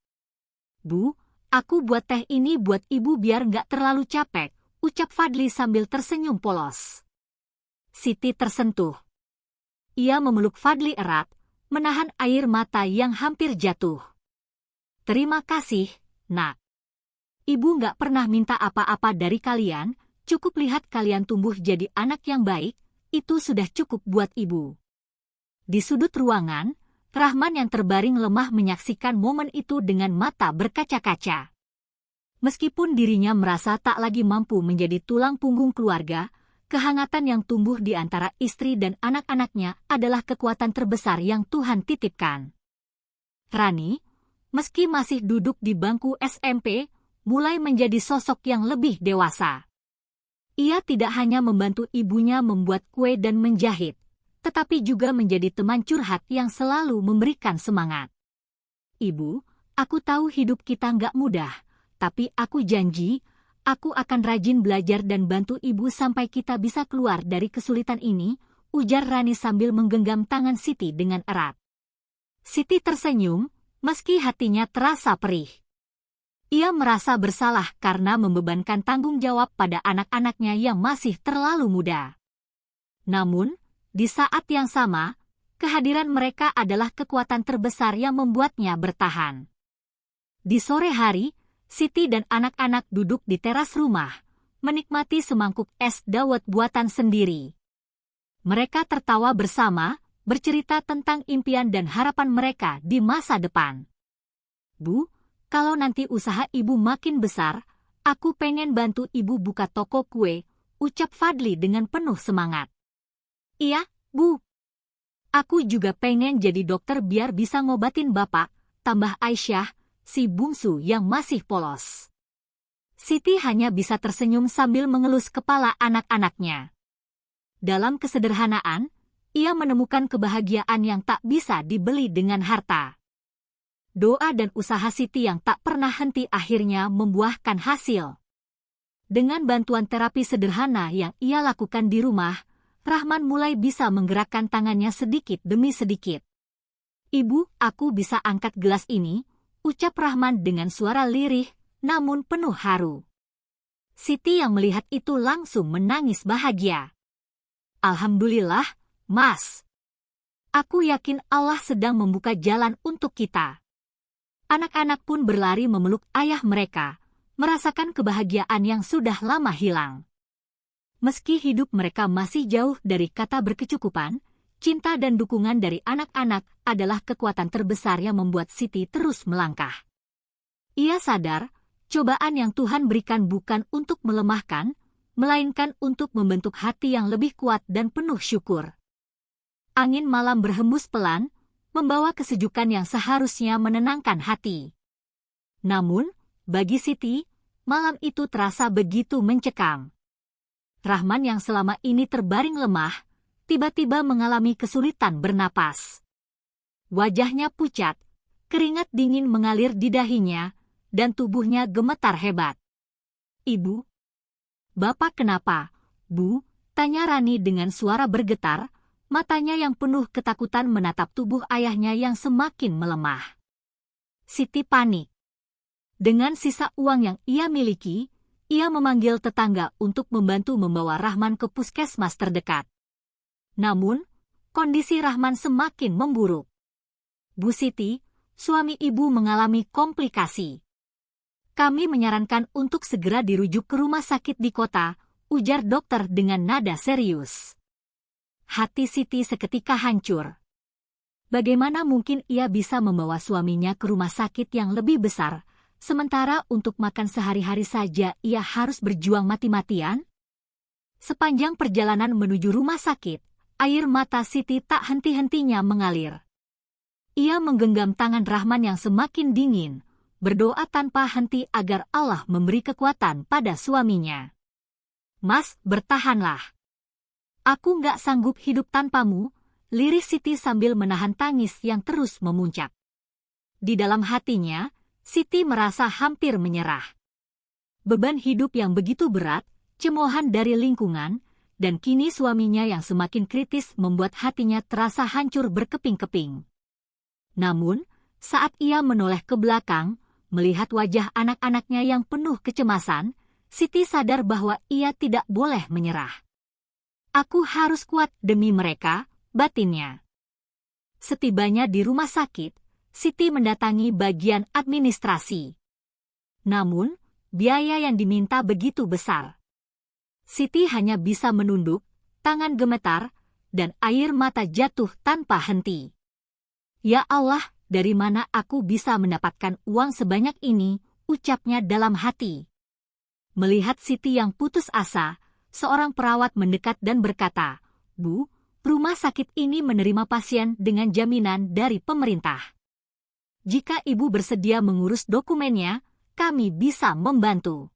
"Bu, aku buat teh ini buat ibu biar nggak terlalu capek," ucap Fadli sambil tersenyum polos. Siti tersentuh. Ia memeluk Fadli erat, menahan air mata yang hampir jatuh. "Terima kasih, Nak. Ibu nggak pernah minta apa-apa dari kalian, cukup lihat kalian tumbuh jadi anak yang baik, itu sudah cukup buat ibu." Di sudut ruangan, Rahman yang terbaring lemah menyaksikan momen itu dengan mata berkaca-kaca. Meskipun dirinya merasa tak lagi mampu menjadi tulang punggung keluarga, kehangatan yang tumbuh di antara istri dan anak-anaknya adalah kekuatan terbesar yang Tuhan titipkan. Rani, meski masih duduk di bangku SMP, mulai menjadi sosok yang lebih dewasa. Ia tidak hanya membantu ibunya membuat kue dan menjahit, tetapi juga menjadi teman curhat yang selalu memberikan semangat. Ibu, aku tahu hidup kita nggak mudah, tapi aku janji, aku akan rajin belajar dan bantu ibu sampai kita bisa keluar dari kesulitan ini, ujar Rani sambil menggenggam tangan Siti dengan erat. Siti tersenyum, meski hatinya terasa perih. Ia merasa bersalah karena membebankan tanggung jawab pada anak-anaknya yang masih terlalu muda. Namun, di saat yang sama, kehadiran mereka adalah kekuatan terbesar yang membuatnya bertahan. Di sore hari, Siti dan anak-anak duduk di teras rumah, menikmati semangkuk es dawet buatan sendiri. Mereka tertawa bersama, bercerita tentang impian dan harapan mereka di masa depan. Bu, kalau nanti usaha ibu makin besar, aku pengen bantu ibu buka toko kue, ucap Fadli dengan penuh semangat. Iya, Bu. Aku juga pengen jadi dokter biar bisa ngobatin bapak, tambah Aisyah, si bungsu yang masih polos. Siti hanya bisa tersenyum sambil mengelus kepala anak-anaknya. Dalam kesederhanaan, ia menemukan kebahagiaan yang tak bisa dibeli dengan harta. Doa dan usaha Siti yang tak pernah henti akhirnya membuahkan hasil. Dengan bantuan terapi sederhana yang ia lakukan di rumah, Rahman mulai bisa menggerakkan tangannya sedikit demi sedikit. Ibu, aku bisa angkat gelas ini, ucap Rahman dengan suara lirih, namun penuh haru. Siti yang melihat itu langsung menangis bahagia. Alhamdulillah, Mas. Aku yakin Allah sedang membuka jalan untuk kita. Anak-anak pun berlari memeluk ayah mereka, merasakan kebahagiaan yang sudah lama hilang. Meski hidup mereka masih jauh dari kata berkecukupan, cinta dan dukungan dari anak-anak adalah kekuatan terbesar yang membuat Siti terus melangkah. Ia sadar, cobaan yang Tuhan berikan bukan untuk melemahkan, melainkan untuk membentuk hati yang lebih kuat dan penuh syukur. Angin malam berhembus pelan, membawa kesejukan yang seharusnya menenangkan hati. Namun, bagi Siti, malam itu terasa begitu mencekam. Rahman yang selama ini terbaring lemah, tiba-tiba mengalami kesulitan bernapas. Wajahnya pucat, keringat dingin mengalir di dahinya, dan tubuhnya gemetar hebat. Ibu? Bapak kenapa, Bu? Tanya Rani dengan suara bergetar, matanya yang penuh ketakutan menatap tubuh ayahnya yang semakin melemah. Siti panik. Dengan sisa uang yang ia miliki, ia memanggil tetangga untuk membantu membawa Rahman ke puskesmas terdekat. Namun, kondisi Rahman semakin memburuk. Bu Siti, suami ibu mengalami komplikasi. Kami menyarankan untuk segera dirujuk ke rumah sakit di kota, ujar dokter dengan nada serius. Hati Siti seketika hancur. Bagaimana mungkin ia bisa membawa suaminya ke rumah sakit yang lebih besar, sementara untuk makan sehari-hari saja ia harus berjuang mati-matian? Sepanjang perjalanan menuju rumah sakit, air mata Siti tak henti-hentinya mengalir. Ia menggenggam tangan Rahman yang semakin dingin, berdoa tanpa henti agar Allah memberi kekuatan pada suaminya. Mas, bertahanlah. Aku nggak sanggup hidup tanpamu, lirik Siti sambil menahan tangis yang terus memuncak. Di dalam hatinya, Siti merasa hampir menyerah. Beban hidup yang begitu berat, cemoohan dari lingkungan, dan kini suaminya yang semakin kritis membuat hatinya terasa hancur berkeping-keping. Namun, saat ia menoleh ke belakang, melihat wajah anak-anaknya yang penuh kecemasan, Siti sadar bahwa ia tidak boleh menyerah. Aku harus kuat demi mereka, batinnya. Setibanya di rumah sakit, Siti mendatangi bagian administrasi. Namun, biaya yang diminta begitu besar. Siti hanya bisa menunduk, tangan gemetar, dan air mata jatuh tanpa henti. Ya Allah, dari mana aku bisa mendapatkan uang sebanyak ini, ucapnya dalam hati. Melihat Siti yang putus asa, seorang perawat mendekat dan berkata, Bu, rumah sakit ini menerima pasien dengan jaminan dari pemerintah. Jika ibu bersedia mengurus dokumennya, kami bisa membantu.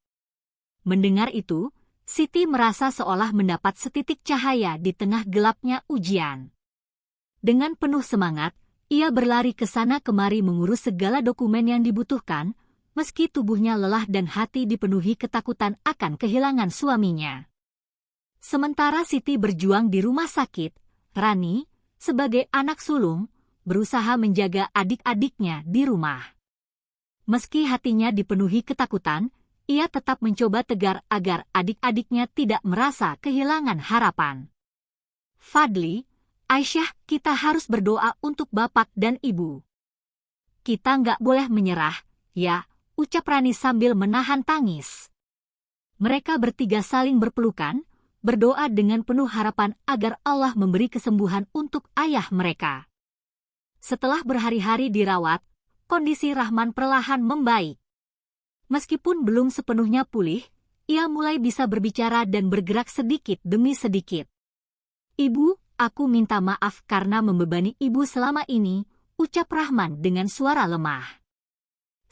Mendengar itu, Siti merasa seolah mendapat setitik cahaya di tengah gelapnya ujian. Dengan penuh semangat, ia berlari ke sana kemari mengurus segala dokumen yang dibutuhkan, meski tubuhnya lelah dan hati dipenuhi ketakutan akan kehilangan suaminya. Sementara Siti berjuang di rumah sakit, Rani, sebagai anak sulung, berusaha menjaga adik-adiknya di rumah. Meski hatinya dipenuhi ketakutan, ia tetap mencoba tegar agar adik-adiknya tidak merasa kehilangan harapan. Fadli, Aisyah, kita harus berdoa untuk bapak dan ibu. Kita nggak boleh menyerah, ya, ucap Rani sambil menahan tangis. Mereka bertiga saling berpelukan, berdoa dengan penuh harapan agar Allah memberi kesembuhan untuk ayah mereka. Setelah berhari-hari dirawat, kondisi Rahman perlahan membaik. Meskipun belum sepenuhnya pulih, ia mulai bisa berbicara dan bergerak sedikit demi sedikit. Ibu, aku minta maaf karena membebani ibu selama ini, ucap Rahman dengan suara lemah.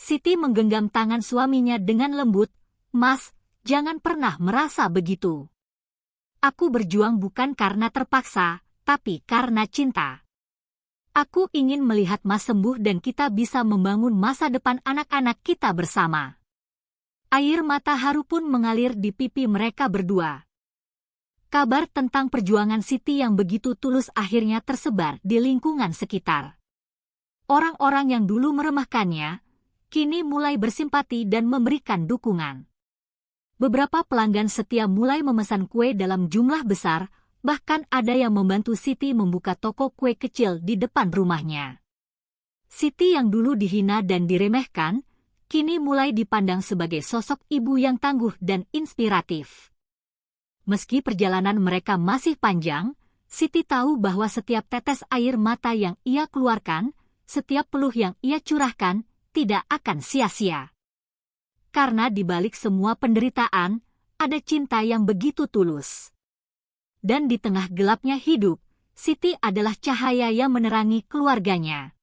Siti menggenggam tangan suaminya dengan lembut, Mas, jangan pernah merasa begitu. Aku berjuang bukan karena terpaksa, tapi karena cinta. Aku ingin melihat Mas sembuh dan kita bisa membangun masa depan anak-anak kita bersama. Air mata haru pun mengalir di pipi mereka berdua. Kabar tentang perjuangan Siti yang begitu tulus akhirnya tersebar di lingkungan sekitar. Orang-orang yang dulu meremehkannya, kini mulai bersimpati dan memberikan dukungan. Beberapa pelanggan setia mulai memesan kue dalam jumlah besar, bahkan ada yang membantu Siti membuka toko kue kecil di depan rumahnya. Siti yang dulu dihina dan diremehkan, kini mulai dipandang sebagai sosok ibu yang tangguh dan inspiratif. Meski perjalanan mereka masih panjang, Siti tahu bahwa setiap tetes air mata yang ia keluarkan, setiap peluh yang ia curahkan, tidak akan sia-sia. Karena di balik semua penderitaan, ada cinta yang begitu tulus. Dan di tengah gelapnya hidup, Siti adalah cahaya yang menerangi keluarganya.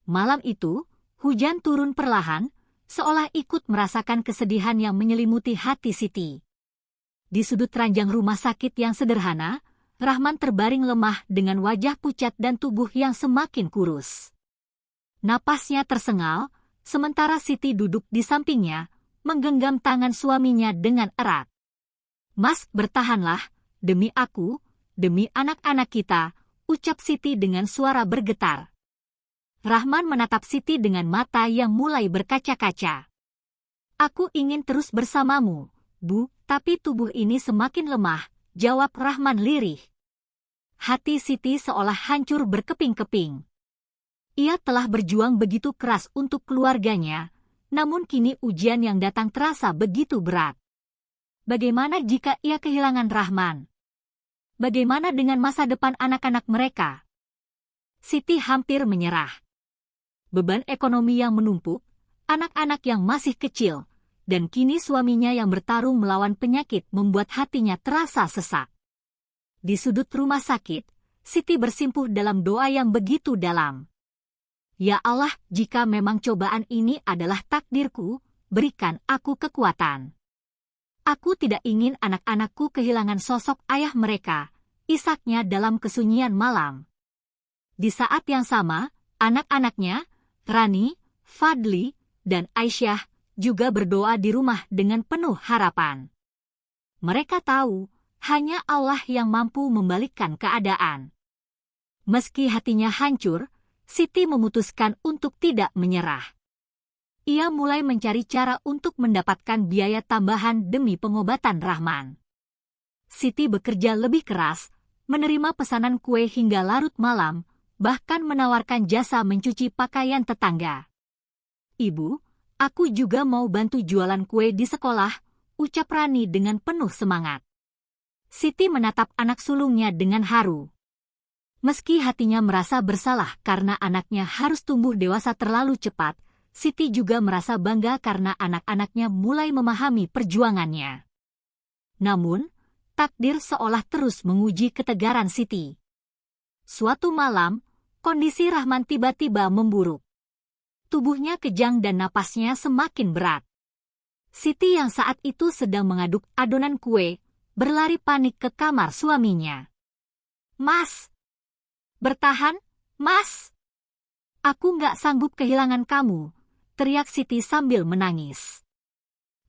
Malam itu, hujan turun perlahan, seolah ikut merasakan kesedihan yang menyelimuti hati Siti. Di sudut ranjang rumah sakit yang sederhana, Rahman terbaring lemah dengan wajah pucat dan tubuh yang semakin kurus. Napasnya tersengal, sementara Siti duduk di sampingnya, menggenggam tangan suaminya dengan erat. Mas, bertahanlah, demi aku, demi anak-anak kita, ucap Siti dengan suara bergetar. Rahman menatap Siti dengan mata yang mulai berkaca-kaca. Aku ingin terus bersamamu, Bu, tapi tubuh ini semakin lemah, jawab Rahman lirih. Hati Siti seolah hancur berkeping-keping. Ia telah berjuang begitu keras untuk keluarganya, namun kini ujian yang datang terasa begitu berat. Bagaimana jika ia kehilangan Rahman? Bagaimana dengan masa depan anak-anak mereka? Siti hampir menyerah. Beban ekonomi yang menumpuk, anak-anak yang masih kecil, dan kini suaminya yang bertarung melawan penyakit membuat hatinya terasa sesak. Di sudut rumah sakit, Siti bersimpuh dalam doa yang begitu dalam. Ya Allah, jika memang cobaan ini adalah takdirku, berikan aku kekuatan. Aku tidak ingin anak-anakku kehilangan sosok ayah mereka, isaknya dalam kesunyian malam. Di saat yang sama, anak-anaknya, Rani, Fadli, dan Aisyah, juga berdoa di rumah dengan penuh harapan. Mereka tahu, hanya Allah yang mampu membalikkan keadaan. Meski hatinya hancur, Siti memutuskan untuk tidak menyerah. Ia mulai mencari cara untuk mendapatkan biaya tambahan demi pengobatan Rahman. Siti bekerja lebih keras, menerima pesanan kue hingga larut malam, bahkan menawarkan jasa mencuci pakaian tetangga. Ibu, aku juga mau bantu jualan kue di sekolah, ucap Rani dengan penuh semangat. Siti menatap anak sulungnya dengan haru. Meski hatinya merasa bersalah karena anaknya harus tumbuh dewasa terlalu cepat, Siti juga merasa bangga karena anak-anaknya mulai memahami perjuangannya. Namun, takdir seolah terus menguji ketegaran Siti. Suatu malam, kondisi Rahman tiba-tiba memburuk. Tubuhnya kejang dan napasnya semakin berat. Siti yang saat itu sedang mengaduk adonan kue, berlari panik ke kamar suaminya. "Mas! Bertahan, Mas! Aku nggak sanggup kehilangan kamu," teriak Siti sambil menangis.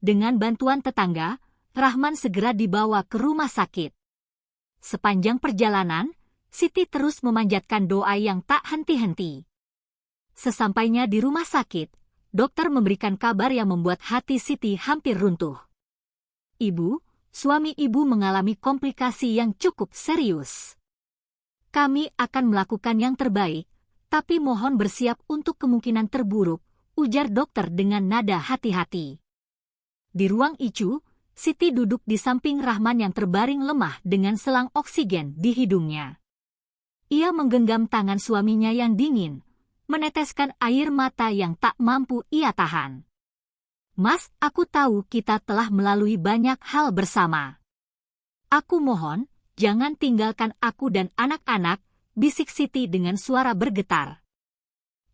Dengan bantuan tetangga, Rahman segera dibawa ke rumah sakit. Sepanjang perjalanan, Siti terus memanjatkan doa yang tak henti-henti. Sesampainya di rumah sakit, dokter memberikan kabar yang membuat hati Siti hampir runtuh. "Ibu, suami ibu mengalami komplikasi yang cukup serius. Kami akan melakukan yang terbaik, tapi mohon bersiap untuk kemungkinan terburuk," ujar dokter dengan nada hati-hati. Di ruang ICU, Siti duduk di samping Rahman yang terbaring lemah dengan selang oksigen di hidungnya. Ia menggenggam tangan suaminya yang dingin, meneteskan air mata yang tak mampu ia tahan. "Mas, aku tahu kita telah melalui banyak hal bersama. Aku mohon, jangan tinggalkan aku dan anak-anak," bisik Siti dengan suara bergetar.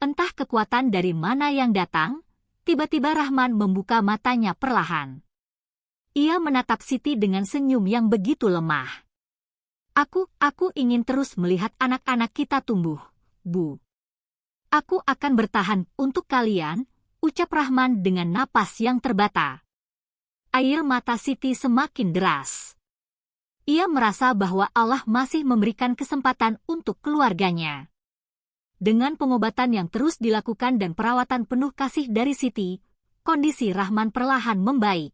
Entah kekuatan dari mana yang datang, tiba-tiba Rahman membuka matanya perlahan. Ia menatap Siti dengan senyum yang begitu lemah. Aku ingin terus melihat anak-anak kita tumbuh, Bu. Aku akan bertahan untuk kalian," ucap Rahman dengan napas yang terbata. Air mata Siti semakin deras. Ia merasa bahwa Allah masih memberikan kesempatan untuk keluarganya. Dengan pengobatan yang terus dilakukan dan perawatan penuh kasih dari Siti, kondisi Rahman perlahan membaik.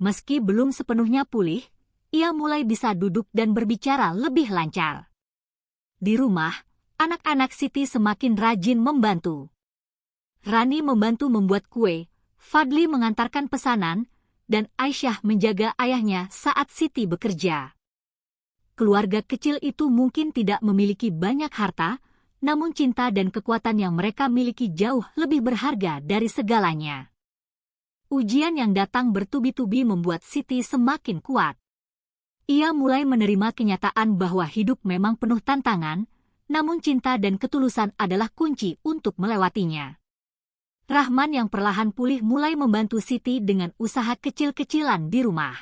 Meski belum sepenuhnya pulih, ia mulai bisa duduk dan berbicara lebih lancar. Di rumah, anak-anak Siti semakin rajin membantu. Rani membantu membuat kue, Fadli mengantarkan pesanan, dan Aisyah menjaga ayahnya saat Siti bekerja. Keluarga kecil itu mungkin tidak memiliki banyak harta, namun cinta dan kekuatan yang mereka miliki jauh lebih berharga dari segalanya. Ujian yang datang bertubi-tubi membuat Siti semakin kuat. Ia mulai menerima kenyataan bahwa hidup memang penuh tantangan, namun cinta dan ketulusan adalah kunci untuk melewatinya. Rahman yang perlahan pulih mulai membantu Siti dengan usaha kecil-kecilan di rumah.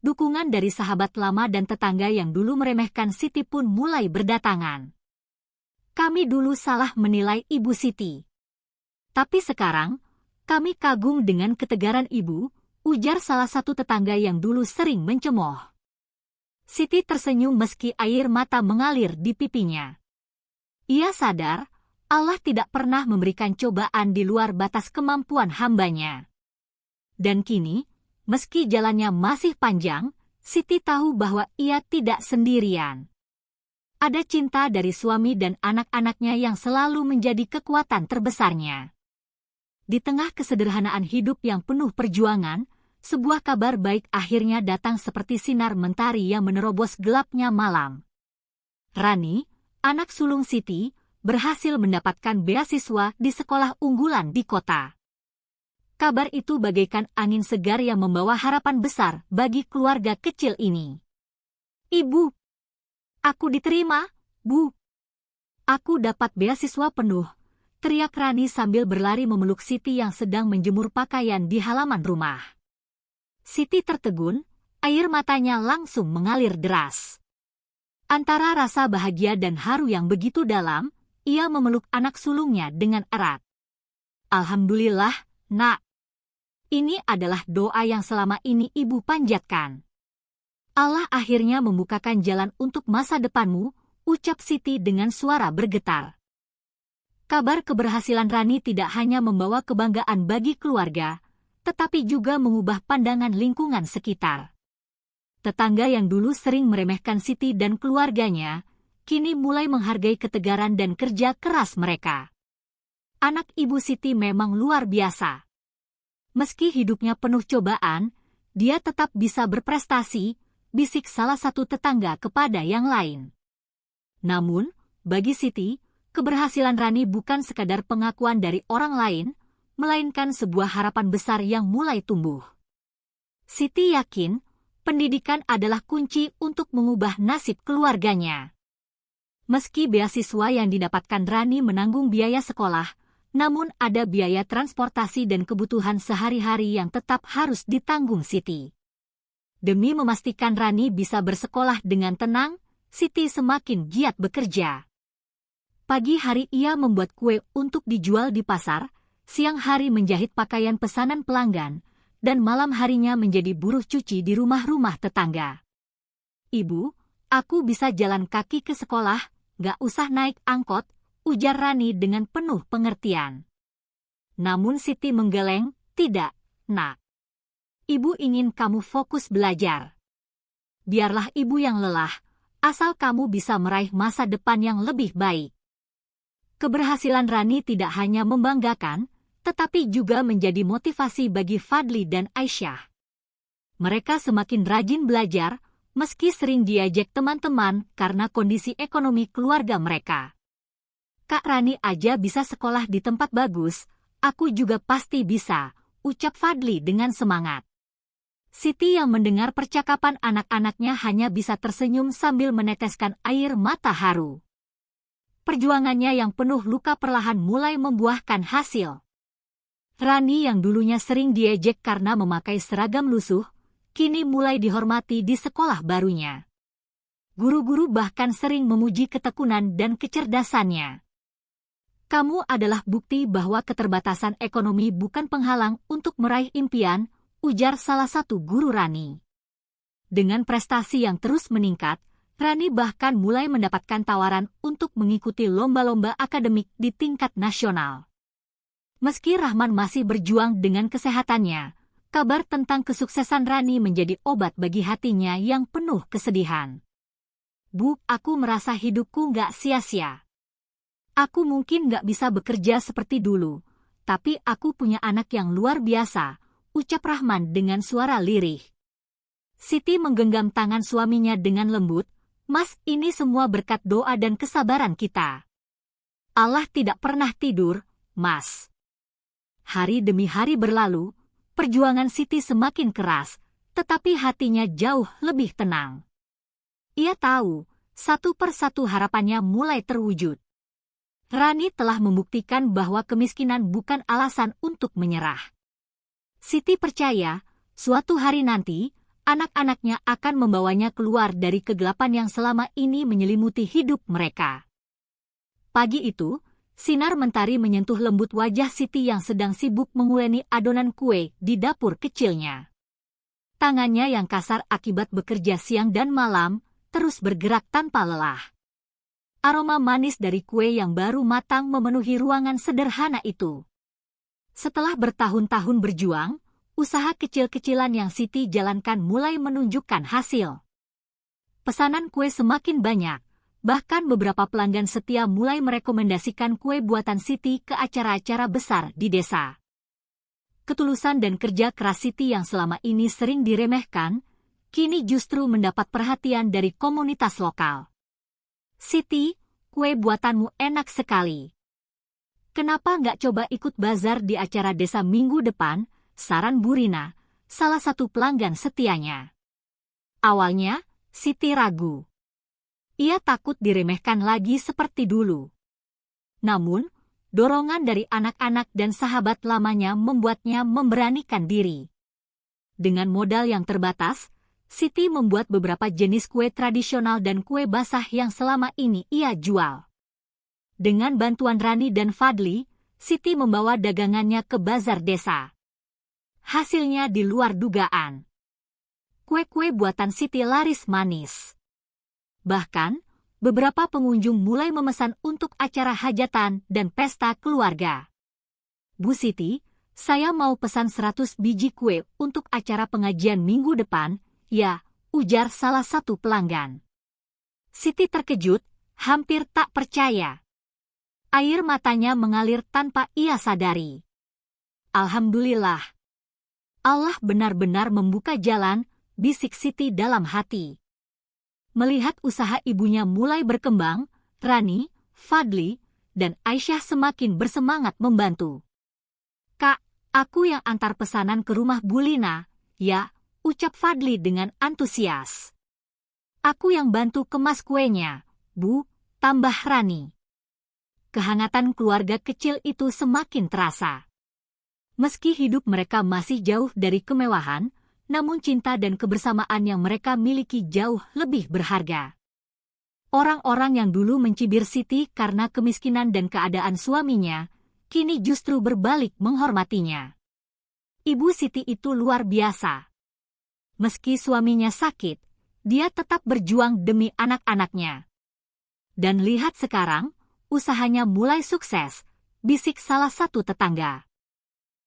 Dukungan dari sahabat lama dan tetangga yang dulu meremehkan Siti pun mulai berdatangan. "Kami dulu salah menilai Ibu Siti. Tapi sekarang, kami kagum dengan ketegaran Ibu," ujar salah satu tetangga yang dulu sering mencemooh. Siti tersenyum meski air mata mengalir di pipinya. Ia sadar, Allah tidak pernah memberikan cobaan di luar batas kemampuan hambanya. Dan kini, meski jalannya masih panjang, Siti tahu bahwa ia tidak sendirian. Ada cinta dari suami dan anak-anaknya yang selalu menjadi kekuatan terbesarnya. Di tengah kesederhanaan hidup yang penuh perjuangan, sebuah kabar baik akhirnya datang seperti sinar mentari yang menerobos gelapnya malam. Rani, anak sulung Siti, berhasil mendapatkan beasiswa di sekolah unggulan di kota. Kabar itu bagaikan angin segar yang membawa harapan besar bagi keluarga kecil ini. "Ibu, aku diterima, Bu. Aku dapat beasiswa penuh," teriak Rani sambil berlari memeluk Siti yang sedang menjemur pakaian di halaman rumah. Siti tertegun, air matanya langsung mengalir deras. Antara rasa bahagia dan haru yang begitu dalam, ia memeluk anak sulungnya dengan erat. "Alhamdulillah, Nak. Ini adalah doa yang selama ini Ibu panjatkan. Allah akhirnya membukakan jalan untuk masa depanmu," ucap Siti dengan suara bergetar. Kabar keberhasilan Rani tidak hanya membawa kebanggaan bagi keluarga, tetapi juga mengubah pandangan lingkungan sekitar. Tetangga yang dulu sering meremehkan Siti dan keluarganya, kini mulai menghargai ketegaran dan kerja keras mereka. Anak Ibu Siti memang luar biasa. Meski hidupnya penuh cobaan, dia tetap bisa berprestasi, bisik salah satu tetangga kepada yang lain. Namun, bagi Siti, keberhasilan Rani bukan sekadar pengakuan dari orang lain, melainkan sebuah harapan besar yang mulai tumbuh. Siti yakin, pendidikan adalah kunci untuk mengubah nasib keluarganya. Meski beasiswa yang didapatkan Rani menanggung biaya sekolah, namun ada biaya transportasi dan kebutuhan sehari-hari yang tetap harus ditanggung Siti. Demi memastikan Rani bisa bersekolah dengan tenang, Siti semakin giat bekerja. Pagi hari ia membuat kue untuk dijual di pasar, siang hari menjahit pakaian pesanan pelanggan, dan malam harinya menjadi buruh cuci di rumah-rumah tetangga. "Ibu, aku bisa jalan kaki ke sekolah, gak usah naik angkot," ujar Rani dengan penuh pengertian. Namun Siti menggeleng, "Tidak, Nak. Ibu ingin kamu fokus belajar. Biarlah ibu yang lelah, asal kamu bisa meraih masa depan yang lebih baik." Keberhasilan Rani tidak hanya membanggakan, tetapi juga menjadi motivasi bagi Fadli dan Aisyah. Mereka semakin rajin belajar, meski sering diajak teman-teman karena kondisi ekonomi keluarga mereka. "Kak Rani aja bisa sekolah di tempat bagus, aku juga pasti bisa," ucap Fadli dengan semangat. Siti yang mendengar percakapan anak-anaknya hanya bisa tersenyum sambil meneteskan air mata haru. Perjuangannya yang penuh luka perlahan mulai membuahkan hasil. Rani yang dulunya sering diejek karena memakai seragam lusuh, kini mulai dihormati di sekolah barunya. Guru-guru bahkan sering memuji ketekunan dan kecerdasannya. "Kamu adalah bukti bahwa keterbatasan ekonomi bukan penghalang untuk meraih impian," ujar salah satu guru Rani. Dengan prestasi yang terus meningkat, Rani bahkan mulai mendapatkan tawaran untuk mengikuti lomba-lomba akademik di tingkat nasional. Meski Rahman masih berjuang dengan kesehatannya, kabar tentang kesuksesan Rani menjadi obat bagi hatinya yang penuh kesedihan. "Bu, aku merasa hidupku nggak sia-sia. Aku mungkin nggak bisa bekerja seperti dulu, tapi aku punya anak yang luar biasa," ucap Rahman dengan suara lirih. Siti menggenggam tangan suaminya dengan lembut, "Mas, ini semua berkat doa dan kesabaran kita. Allah tidak pernah tidur, Mas." Hari demi hari berlalu, perjuangan Siti semakin keras, tetapi hatinya jauh lebih tenang. Ia tahu, satu persatu harapannya mulai terwujud. Rani telah membuktikan bahwa kemiskinan bukan alasan untuk menyerah. Siti percaya, suatu hari nanti, anak-anaknya akan membawanya keluar dari kegelapan yang selama ini menyelimuti hidup mereka. Pagi itu, sinar mentari menyentuh lembut wajah Siti yang sedang sibuk menguleni adonan kue di dapur kecilnya. Tangannya yang kasar akibat bekerja siang dan malam, terus bergerak tanpa lelah. Aroma manis dari kue yang baru matang memenuhi ruangan sederhana itu. Setelah bertahun-tahun berjuang, usaha kecil-kecilan yang Siti jalankan mulai menunjukkan hasil. Pesanan kue semakin banyak. Bahkan beberapa pelanggan setia mulai merekomendasikan kue buatan Siti ke acara-acara besar di desa. Ketulusan dan kerja keras Siti yang selama ini sering diremehkan, kini justru mendapat perhatian dari komunitas lokal. "Siti, kue buatanmu enak sekali. Kenapa nggak coba ikut bazar di acara desa minggu depan?" saran Burina, salah satu pelanggan setianya. Awalnya, Siti ragu. Ia takut diremehkan lagi seperti dulu. Namun, dorongan dari anak-anak dan sahabat lamanya membuatnya memberanikan diri. Dengan modal yang terbatas, Siti membuat beberapa jenis kue tradisional dan kue basah yang selama ini ia jual. Dengan bantuan Rani dan Fadli, Siti membawa dagangannya ke bazar desa. Hasilnya di luar dugaan. Kue-kue buatan Siti laris manis. Bahkan, beberapa pengunjung mulai memesan untuk acara hajatan dan pesta keluarga. "Bu Siti, saya mau pesan 100 biji kue untuk acara pengajian minggu depan," ya, ujar salah satu pelanggan. Siti terkejut, hampir tak percaya. Air matanya mengalir tanpa ia sadari. "Alhamdulillah. Allah benar-benar membuka jalan," bisik Siti dalam hati. Melihat usaha ibunya mulai berkembang, Rani, Fadli, dan Aisyah semakin bersemangat membantu. "Kak, aku yang antar pesanan ke rumah Bu Lina, ya," ucap Fadli dengan antusias. "Aku yang bantu kemas kuenya, Bu," tambah Rani. kehangatan keluarga kecil itu semakin terasa. Meski hidup mereka masih jauh dari kemewahan, namun cinta dan kebersamaan yang mereka miliki jauh lebih berharga. Orang-orang yang dulu mencibir Siti karena kemiskinan dan keadaan suaminya, kini justru berbalik menghormatinya. Ibu Siti itu luar biasa. Meski suaminya sakit, dia tetap berjuang demi anak-anaknya. Dan lihat sekarang, usahanya mulai sukses, bisik salah satu tetangga.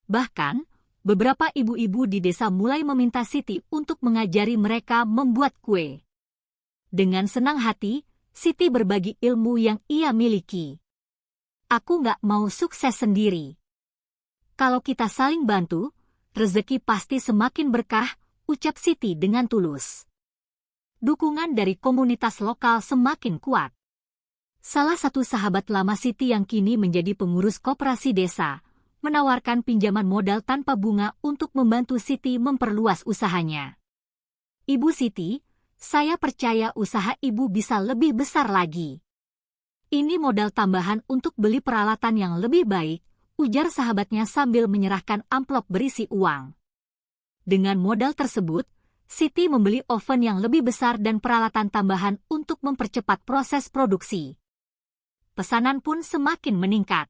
Bahkan, beberapa ibu-ibu di desa mulai meminta Siti untuk mengajari mereka membuat kue. Dengan senang hati, Siti berbagi ilmu yang ia miliki. Aku nggak mau sukses sendiri. Kalau kita saling bantu, rezeki pasti semakin berkah, ucap Siti dengan tulus. Dukungan dari komunitas lokal semakin kuat. Salah satu sahabat lama Siti yang kini menjadi pengurus koperasi desa, menawarkan pinjaman modal tanpa bunga untuk membantu Siti memperluas usahanya. Ibu Siti, saya percaya usaha ibu bisa lebih besar lagi. Ini modal tambahan untuk beli peralatan yang lebih baik, ujar sahabatnya sambil menyerahkan amplop berisi uang. Dengan modal tersebut, Siti membeli oven yang lebih besar dan peralatan tambahan untuk mempercepat proses produksi. Pesanan pun semakin meningkat.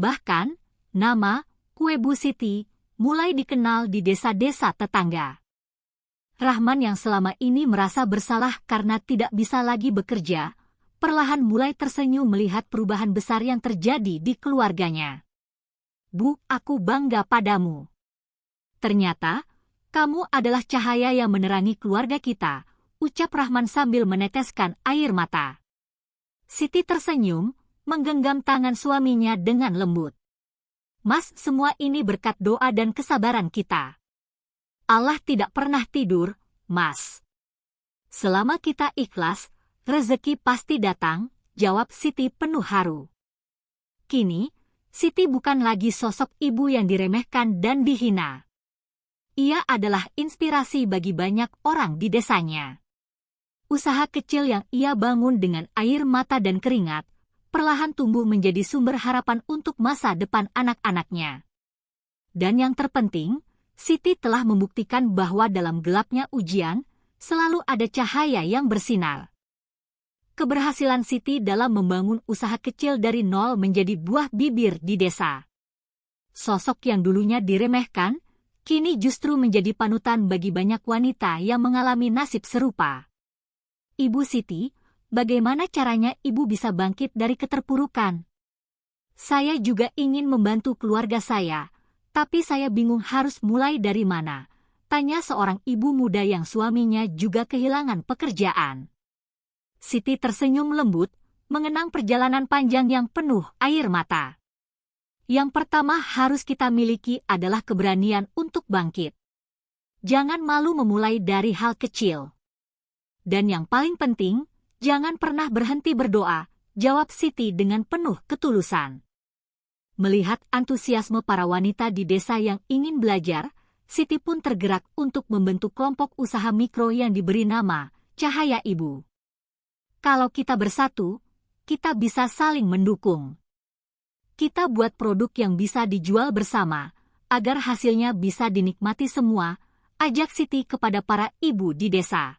Bahkan, nama kue Bu Siti mulai dikenal di desa-desa tetangga. Rahman yang selama ini merasa bersalah karena tidak bisa lagi bekerja, perlahan mulai tersenyum melihat perubahan besar yang terjadi di keluarganya. Bu, aku bangga padamu. Ternyata, kamu adalah cahaya yang menerangi keluarga kita, ucap Rahman sambil meneteskan air mata. Siti tersenyum, menggenggam tangan suaminya dengan lembut. Mas, semua ini berkat doa dan kesabaran kita. Allah tidak pernah tidur, Mas. Selama kita ikhlas, rezeki pasti datang, jawab Siti penuh haru. Kini, Siti bukan lagi sosok ibu yang diremehkan dan dihina. Ia adalah inspirasi bagi banyak orang di desanya. Usaha kecil yang ia bangun dengan air mata dan keringat, perlahan tumbuh menjadi sumber harapan untuk masa depan anak-anaknya. Dan yang terpenting, Siti telah membuktikan bahwa dalam gelapnya ujian, selalu ada cahaya yang bersinar. Keberhasilan Siti dalam membangun usaha kecil dari nol menjadi buah bibir di desa. Sosok yang dulunya diremehkan, kini justru menjadi panutan bagi banyak wanita yang mengalami nasib serupa. Ibu Siti, bagaimana caranya ibu bisa bangkit dari keterpurukan? Saya juga ingin membantu keluarga saya, tapi saya bingung harus mulai dari mana, tanya seorang ibu muda yang suaminya juga kehilangan pekerjaan. Siti tersenyum lembut, mengenang perjalanan panjang yang penuh air mata. Yang pertama harus kita miliki adalah keberanian untuk bangkit. Jangan malu memulai dari hal kecil. Dan yang paling penting, jangan pernah berhenti berdoa, jawab Siti dengan penuh ketulusan. Melihat antusiasme para wanita di desa yang ingin belajar, Siti pun tergerak untuk membentuk kelompok usaha mikro yang diberi nama Cahaya Ibu. Kalau kita bersatu, kita bisa saling mendukung. Kita buat produk yang bisa dijual bersama, agar hasilnya bisa dinikmati semua, ajak Siti kepada para ibu di desa.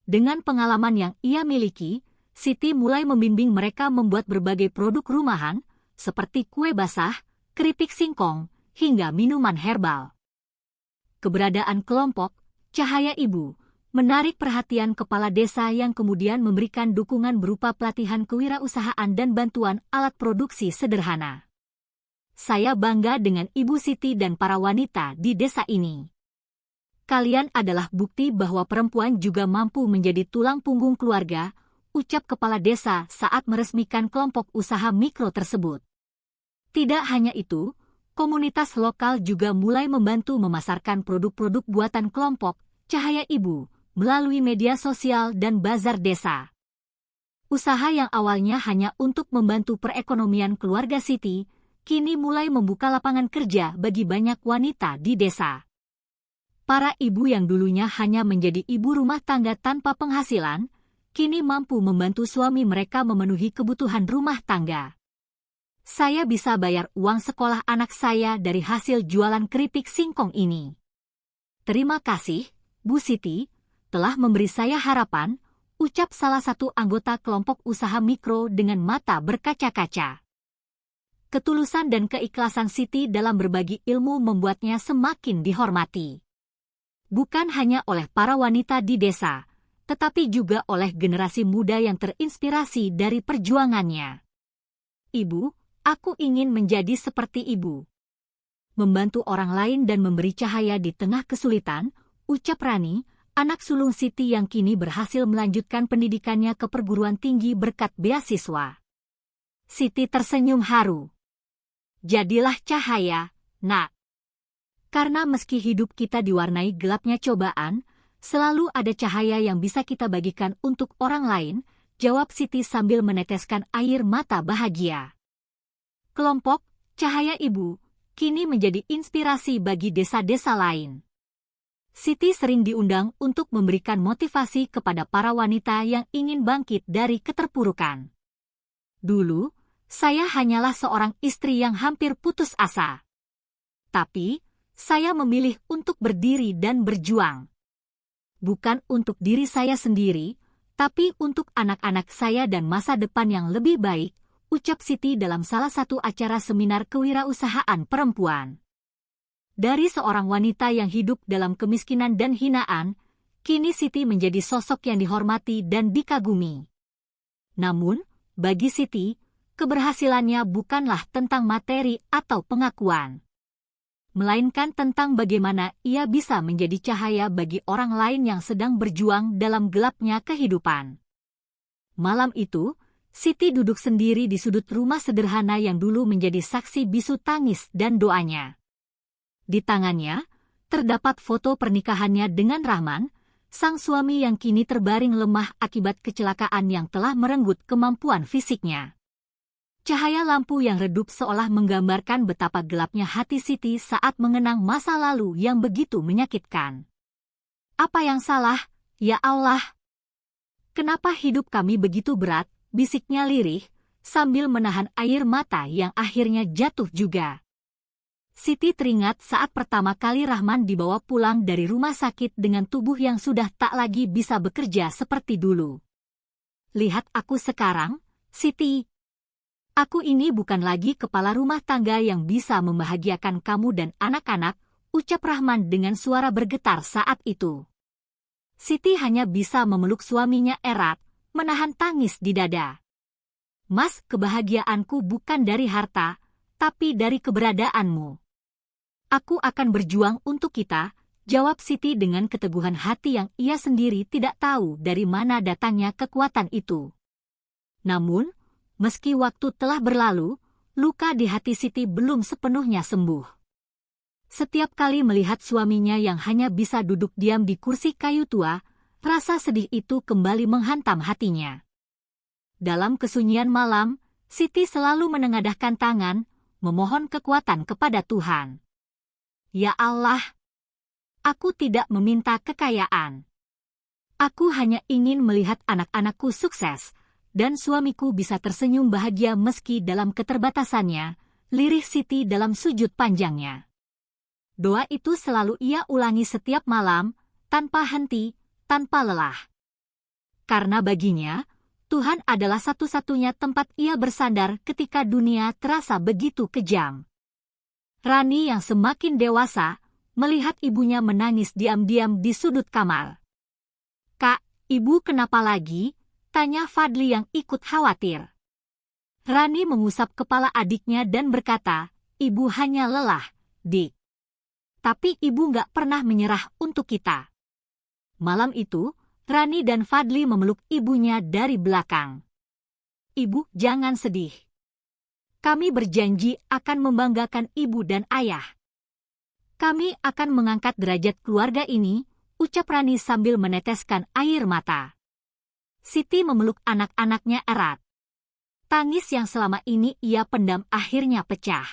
Dengan pengalaman yang ia miliki, Siti mulai membimbing mereka membuat berbagai produk rumahan, seperti kue basah, keripik singkong, hingga minuman herbal. Keberadaan kelompok Cahaya Ibu menarik perhatian kepala desa yang kemudian memberikan dukungan berupa pelatihan kewirausahaan dan bantuan alat produksi sederhana. Saya bangga dengan Ibu Siti dan para wanita di desa ini. Kalian adalah bukti bahwa perempuan juga mampu menjadi tulang punggung keluarga, ucap kepala desa saat meresmikan kelompok usaha mikro tersebut. Tidak hanya itu, komunitas lokal juga mulai membantu memasarkan produk-produk buatan kelompok Cahaya Ibu melalui media sosial dan bazar desa. Usaha yang awalnya hanya untuk membantu perekonomian keluarga Siti, kini mulai membuka lapangan kerja bagi banyak wanita di desa. Para ibu yang dulunya hanya menjadi ibu rumah tangga tanpa penghasilan, kini mampu membantu suami mereka memenuhi kebutuhan rumah tangga. Saya bisa bayar uang sekolah anak saya dari hasil jualan keripik singkong ini. Terima kasih, Bu Siti, telah memberi saya harapan, ucap salah satu anggota kelompok usaha mikro dengan mata berkaca-kaca. Ketulusan dan keikhlasan Siti dalam berbagi ilmu membuatnya semakin dihormati. Bukan hanya oleh para wanita di desa, tetapi juga oleh generasi muda yang terinspirasi dari perjuangannya. Ibu, aku ingin menjadi seperti ibu. Membantu orang lain dan memberi cahaya di tengah kesulitan, ucap Rani, anak sulung Siti yang kini berhasil melanjutkan pendidikannya ke perguruan tinggi berkat beasiswa. Siti tersenyum haru. Jadilah cahaya, Nak. Karena meski hidup kita diwarnai gelapnya cobaan, selalu ada cahaya yang bisa kita bagikan untuk orang lain, jawab Siti sambil meneteskan air mata bahagia. Kelompok Cahaya Ibu kini menjadi inspirasi bagi desa-desa lain. Siti sering diundang untuk memberikan motivasi kepada para wanita yang ingin bangkit dari keterpurukan. Dulu, saya hanyalah seorang istri yang hampir putus asa. Tapi, saya memilih untuk berdiri dan berjuang. Bukan untuk diri saya sendiri, tapi untuk anak-anak saya dan masa depan yang lebih baik, ucap Siti dalam salah satu acara seminar kewirausahaan perempuan. Dari seorang wanita yang hidup dalam kemiskinan dan hinaan, kini Siti menjadi sosok yang dihormati dan dikagumi. Namun, bagi Siti, keberhasilannya bukanlah tentang materi atau pengakuan, melainkan tentang bagaimana ia bisa menjadi cahaya bagi orang lain yang sedang berjuang dalam gelapnya kehidupan. Malam itu, Siti duduk sendiri di sudut rumah sederhana yang dulu menjadi saksi bisu tangis dan doanya. Di tangannya, terdapat foto pernikahannya dengan Rahman, sang suami yang kini terbaring lemah akibat kecelakaan yang telah merenggut kemampuan fisiknya. Cahaya lampu yang redup seolah menggambarkan betapa gelapnya hati Siti saat mengenang masa lalu yang begitu menyakitkan. Apa yang salah, ya Allah? Kenapa hidup kami begitu berat, bisiknya lirih, sambil menahan air mata yang akhirnya jatuh juga. Siti teringat saat pertama kali Rahman dibawa pulang dari rumah sakit dengan tubuh yang sudah tak lagi bisa bekerja seperti dulu. Lihat aku sekarang, Siti. Aku ini bukan lagi kepala rumah tangga yang bisa membahagiakan kamu dan anak-anak, ucap Rahman dengan suara bergetar saat itu. Siti hanya bisa memeluk suaminya erat, menahan tangis di dada. Mas, kebahagiaanku bukan dari harta, tapi dari keberadaanmu. Aku akan berjuang untuk kita, jawab Siti dengan keteguhan hati yang ia sendiri tidak tahu dari mana datangnya kekuatan itu. Namun, meski waktu telah berlalu, luka di hati Siti belum sepenuhnya sembuh. Setiap kali melihat suaminya yang hanya bisa duduk diam di kursi kayu tua, rasa sedih itu kembali menghantam hatinya. Dalam kesunyian malam, Siti selalu menengadahkan tangan, memohon kekuatan kepada Tuhan. Ya Allah, aku tidak meminta kekayaan. Aku hanya ingin melihat anak-anakku sukses, dan suamiku bisa tersenyum bahagia meski dalam keterbatasannya, lirih Siti dalam sujud panjangnya. Doa itu selalu ia ulangi setiap malam, tanpa henti, tanpa lelah. Karena baginya, Tuhan adalah satu-satunya tempat ia bersandar ketika dunia terasa begitu kejam. Rani yang semakin dewasa, melihat ibunya menangis diam-diam di sudut kamar. Kak, ibu kenapa lagi? Tanya Fadli yang ikut khawatir. Rani mengusap kepala adiknya dan berkata, ibu hanya lelah, Dik. Tapi ibu nggak pernah menyerah untuk kita. Malam itu, Rani dan Fadli memeluk ibunya dari belakang. Ibu, jangan sedih. Kami berjanji akan membanggakan ibu dan ayah. Kami akan mengangkat derajat keluarga ini, ucap Rani sambil meneteskan air mata. Siti memeluk anak-anaknya erat. Tangis yang selama ini ia pendam akhirnya pecah.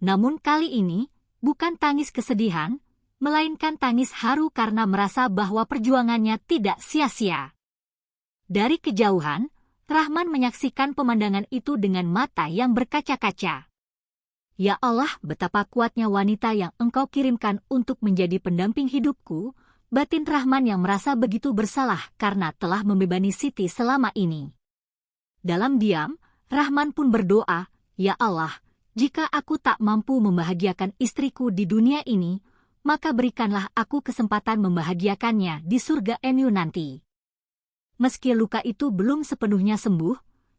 Namun kali ini, bukan tangis kesedihan, melainkan tangis haru karena merasa bahwa perjuangannya tidak sia-sia. Dari kejauhan, Rahman menyaksikan pemandangan itu dengan mata yang berkaca-kaca. Ya Allah, betapa kuatnya wanita yang Engkau kirimkan untuk menjadi pendamping hidupku, batin Rahman yang merasa begitu bersalah karena telah membebani Siti selama ini. Dalam diam, Rahman pun berdoa, Ya Allah, jika aku tak mampu membahagiakan istriku di dunia ini, maka berikanlah aku kesempatan membahagiakannya di surga Enyu nanti. Meski luka itu belum sepenuhnya sembuh,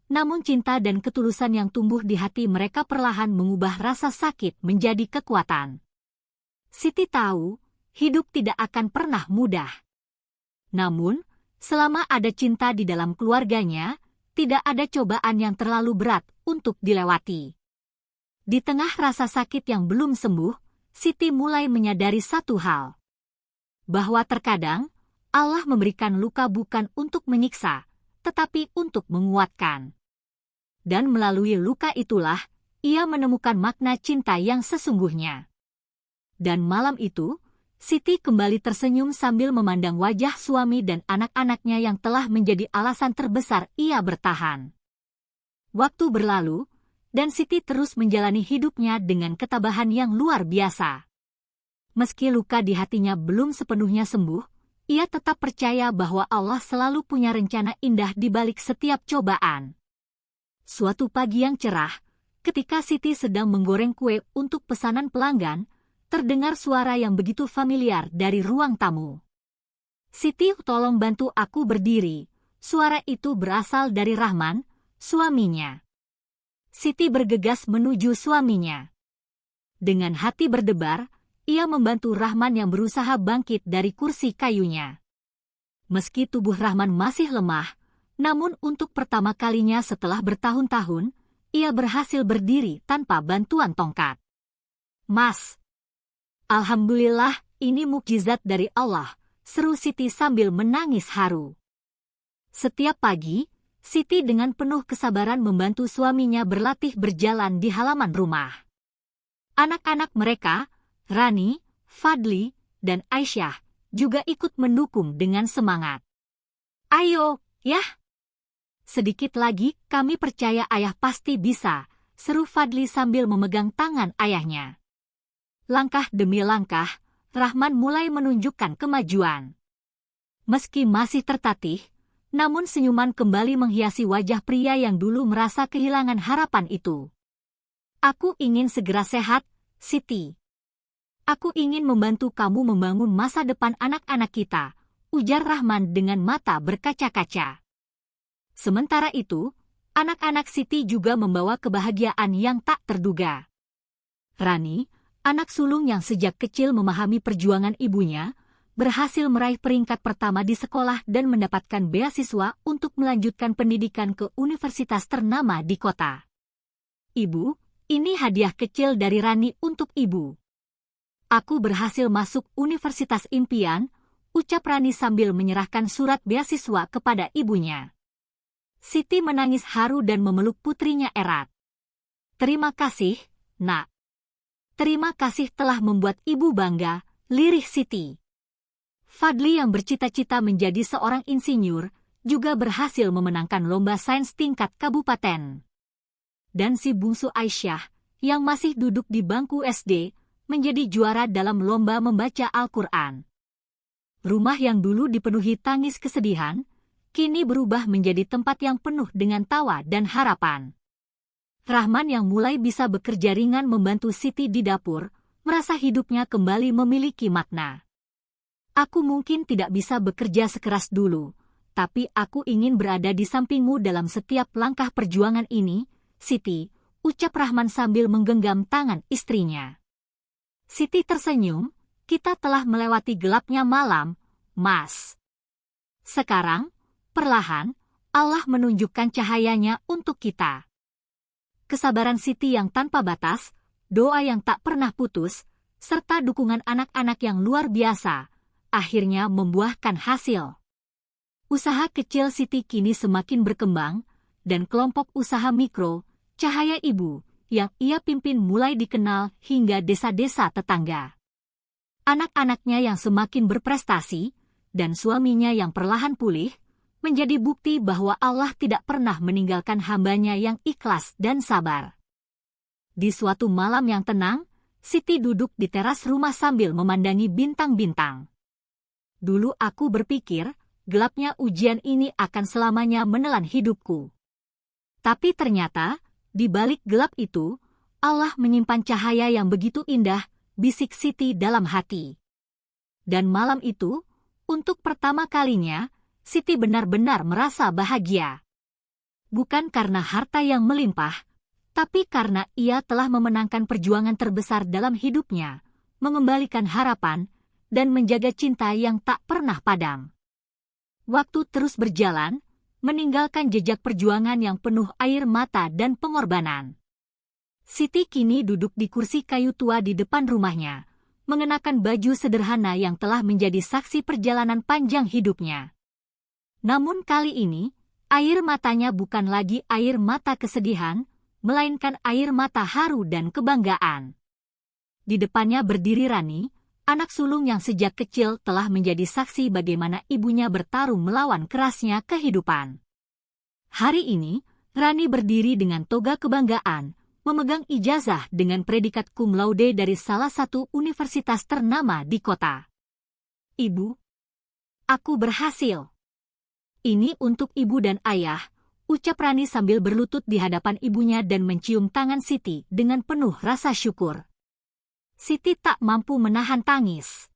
namun cinta dan ketulusan yang tumbuh di hati mereka perlahan mengubah rasa sakit menjadi kekuatan. Siti tahu, hidup tidak akan pernah mudah. Namun, selama ada cinta di dalam keluarganya, tidak ada cobaan yang terlalu berat untuk dilewati. Di tengah rasa sakit yang belum sembuh, Siti mulai menyadari satu hal. Bahwa terkadang, Allah memberikan luka bukan untuk menyiksa, tetapi untuk menguatkan. Dan melalui luka itulah, ia menemukan makna cinta yang sesungguhnya. Dan malam itu, Siti kembali tersenyum sambil memandang wajah suami dan anak-anaknya yang telah menjadi alasan terbesar ia bertahan. Waktu berlalu, dan Siti terus menjalani hidupnya dengan ketabahan yang luar biasa. Meski luka di hatinya belum sepenuhnya sembuh, ia tetap percaya bahwa Allah selalu punya rencana indah di balik setiap cobaan. Suatu pagi yang cerah, ketika Siti sedang menggoreng kue untuk pesanan pelanggan, terdengar suara yang begitu familiar dari ruang tamu. Siti, tolong bantu aku berdiri. Suara itu berasal dari Rahman, suaminya. Siti bergegas menuju suaminya. Dengan hati berdebar, ia membantu Rahman yang berusaha bangkit dari kursi kayunya. Meski tubuh Rahman masih lemah, namun untuk pertama kalinya setelah bertahun-tahun, ia berhasil berdiri tanpa bantuan tongkat. Mas, Alhamdulillah, ini mukjizat dari Allah, seru Siti sambil menangis haru. Setiap pagi, Siti dengan penuh kesabaran membantu suaminya berlatih berjalan di halaman rumah. Anak-anak mereka, Rani, Fadli, dan Aisyah, juga ikut mendukung dengan semangat. Ayo, ya. Sedikit lagi, kami percaya ayah pasti bisa, seru Fadli sambil memegang tangan ayahnya. Langkah demi langkah, Rahman mulai menunjukkan kemajuan. Meski masih tertatih, namun senyuman kembali menghiasi wajah pria yang dulu merasa kehilangan harapan itu. Aku ingin segera sehat, Siti. Aku ingin membantu kamu membangun masa depan anak-anak kita, ujar Rahman dengan mata berkaca-kaca. Sementara itu, anak-anak Siti juga membawa kebahagiaan yang tak terduga. Rani, anak sulung yang sejak kecil memahami perjuangan ibunya, berhasil meraih peringkat pertama di sekolah dan mendapatkan beasiswa untuk melanjutkan pendidikan ke universitas ternama di kota. Ibu, ini hadiah kecil dari Rani untuk ibu. Aku berhasil masuk universitas impian, ucap Rani sambil menyerahkan surat beasiswa kepada ibunya. Siti menangis haru dan memeluk putrinya erat. Terima kasih, Nak. Terima kasih telah membuat ibu bangga, lirih Siti. Fadli yang bercita-cita menjadi seorang insinyur, juga berhasil memenangkan lomba sains tingkat kabupaten. Dan si bungsu Aisyah, yang masih duduk di bangku SD, menjadi juara dalam lomba membaca Al-Quran. Rumah yang dulu dipenuhi tangis kesedihan, kini berubah menjadi tempat yang penuh dengan tawa dan harapan. Rahman yang mulai bisa bekerja ringan membantu Siti di dapur, merasa hidupnya kembali memiliki makna. Aku mungkin tidak bisa bekerja sekeras dulu, tapi aku ingin berada di sampingmu dalam setiap langkah perjuangan ini, Siti, ucap Rahman sambil menggenggam tangan istrinya. Siti tersenyum, kita telah melewati gelapnya malam, Mas. Sekarang, perlahan, Allah menunjukkan cahayanya untuk kita. Kesabaran Siti yang tanpa batas, doa yang tak pernah putus, serta dukungan anak-anak yang luar biasa, akhirnya membuahkan hasil. Usaha kecil Siti kini semakin berkembang, dan kelompok usaha mikro, Cahaya Ibu, yang ia pimpin mulai dikenal hingga desa-desa tetangga. Anak-anaknya yang semakin berprestasi, dan suaminya yang perlahan pulih, menjadi bukti bahwa Allah tidak pernah meninggalkan hamba-Nya yang ikhlas dan sabar. Di suatu malam yang tenang, Siti duduk di teras rumah sambil memandangi bintang-bintang. Dulu aku berpikir, gelapnya ujian ini akan selamanya menelan hidupku. Tapi ternyata, di balik gelap itu, Allah menyimpan cahaya yang begitu indah, bisik Siti dalam hati. Dan malam itu, untuk pertama kalinya, Siti benar-benar merasa bahagia. Bukan karena harta yang melimpah, tapi karena ia telah memenangkan perjuangan terbesar dalam hidupnya, mengembalikan harapan, dan menjaga cinta yang tak pernah padam. Waktu terus berjalan, meninggalkan jejak perjuangan yang penuh air mata dan pengorbanan. Siti kini duduk di kursi kayu tua di depan rumahnya, mengenakan baju sederhana yang telah menjadi saksi perjalanan panjang hidupnya. Namun kali ini, air matanya bukan lagi air mata kesedihan, melainkan air mata haru dan kebanggaan. Di depannya berdiri Rani, anak sulung yang sejak kecil telah menjadi saksi bagaimana ibunya bertarung melawan kerasnya kehidupan. Hari ini, Rani berdiri dengan toga kebanggaan, memegang ijazah dengan predikat cum laude dari salah satu universitas ternama di kota. Ibu, aku berhasil. Ini untuk ibu dan ayah, ucap Rani sambil berlutut di hadapan ibunya dan mencium tangan Siti dengan penuh rasa syukur. Siti tak mampu menahan tangis.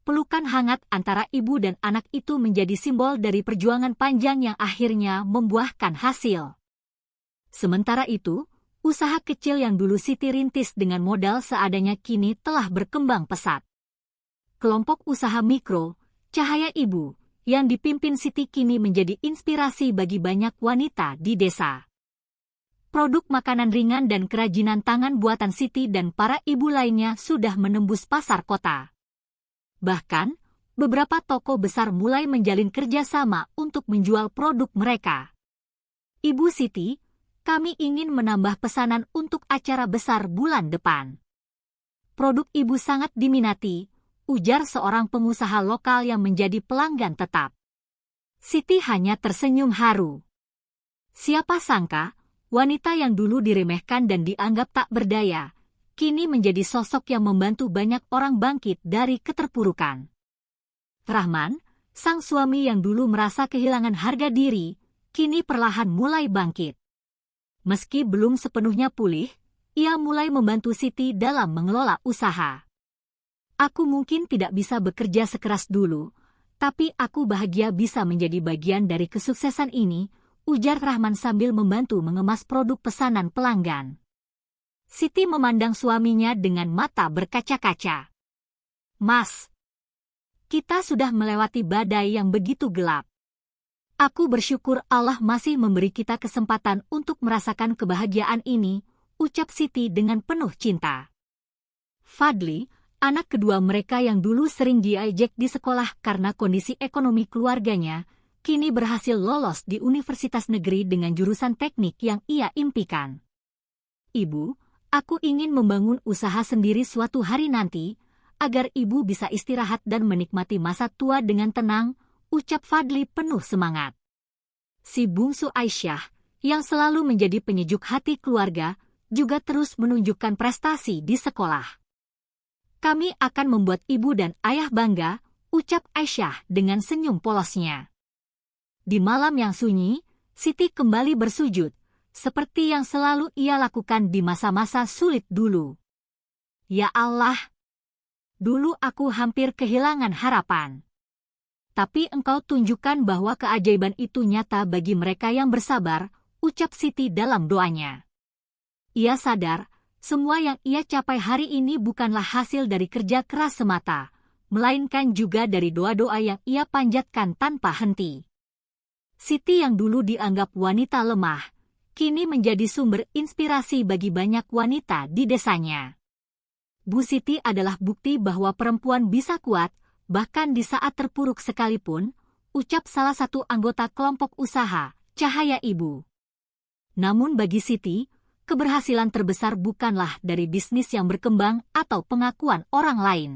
Pelukan hangat antara ibu dan anak itu menjadi simbol dari perjuangan panjang yang akhirnya membuahkan hasil. Sementara itu, usaha kecil yang dulu Siti rintis dengan modal seadanya kini telah berkembang pesat. Kelompok usaha mikro, Cahaya Ibu, yang dipimpin Siti kini menjadi inspirasi bagi banyak wanita di desa. Produk makanan ringan dan kerajinan tangan buatan Siti dan para ibu lainnya sudah menembus pasar kota. Bahkan, beberapa toko besar mulai menjalin kerjasama untuk menjual produk mereka. Ibu Siti, kami ingin menambah pesanan untuk acara besar bulan depan. Produk ibu sangat diminati, ujar seorang pengusaha lokal yang menjadi pelanggan tetap. Siti hanya tersenyum haru. Siapa sangka, wanita yang dulu diremehkan dan dianggap tak berdaya, kini menjadi sosok yang membantu banyak orang bangkit dari keterpurukan. Rahman, sang suami yang dulu merasa kehilangan harga diri, kini perlahan mulai bangkit. Meski belum sepenuhnya pulih, ia mulai membantu Siti dalam mengelola usaha. Aku mungkin tidak bisa bekerja sekeras dulu, tapi aku bahagia bisa menjadi bagian dari kesuksesan ini, ujar Rahman sambil membantu mengemas produk pesanan pelanggan. Siti memandang suaminya dengan mata berkaca-kaca. Mas, kita sudah melewati badai yang begitu gelap. Aku bersyukur Allah masih memberi kita kesempatan untuk merasakan kebahagiaan ini, ucap Siti dengan penuh cinta. Fadli, anak kedua mereka yang dulu sering diejek di sekolah karena kondisi ekonomi keluarganya, kini berhasil lolos di universitas negeri dengan jurusan teknik yang ia impikan. Ibu, aku ingin membangun usaha sendiri suatu hari nanti, agar ibu bisa istirahat dan menikmati masa tua dengan tenang, ucap Fadli penuh semangat. Si bungsu Aisyah, yang selalu menjadi penyejuk hati keluarga, juga terus menunjukkan prestasi di sekolah. Kami akan membuat ibu dan ayah bangga, ucap Aisyah dengan senyum polosnya. Di malam yang sunyi, Siti kembali bersujud, seperti yang selalu ia lakukan di masa-masa sulit dulu. Ya Allah, dulu aku hampir kehilangan harapan. Tapi Engkau tunjukkan bahwa keajaiban itu nyata bagi mereka yang bersabar, ucap Siti dalam doanya. Ia sadar, semua yang ia capai hari ini bukanlah hasil dari kerja keras semata, melainkan juga dari doa-doa yang ia panjatkan tanpa henti. Siti yang dulu dianggap wanita lemah, kini menjadi sumber inspirasi bagi banyak wanita di desanya. Bu Siti adalah bukti bahwa perempuan bisa kuat, bahkan di saat terpuruk sekalipun, ucap salah satu anggota kelompok usaha, Cahaya Ibu. Namun bagi Siti, keberhasilan terbesar bukanlah dari bisnis yang berkembang atau pengakuan orang lain.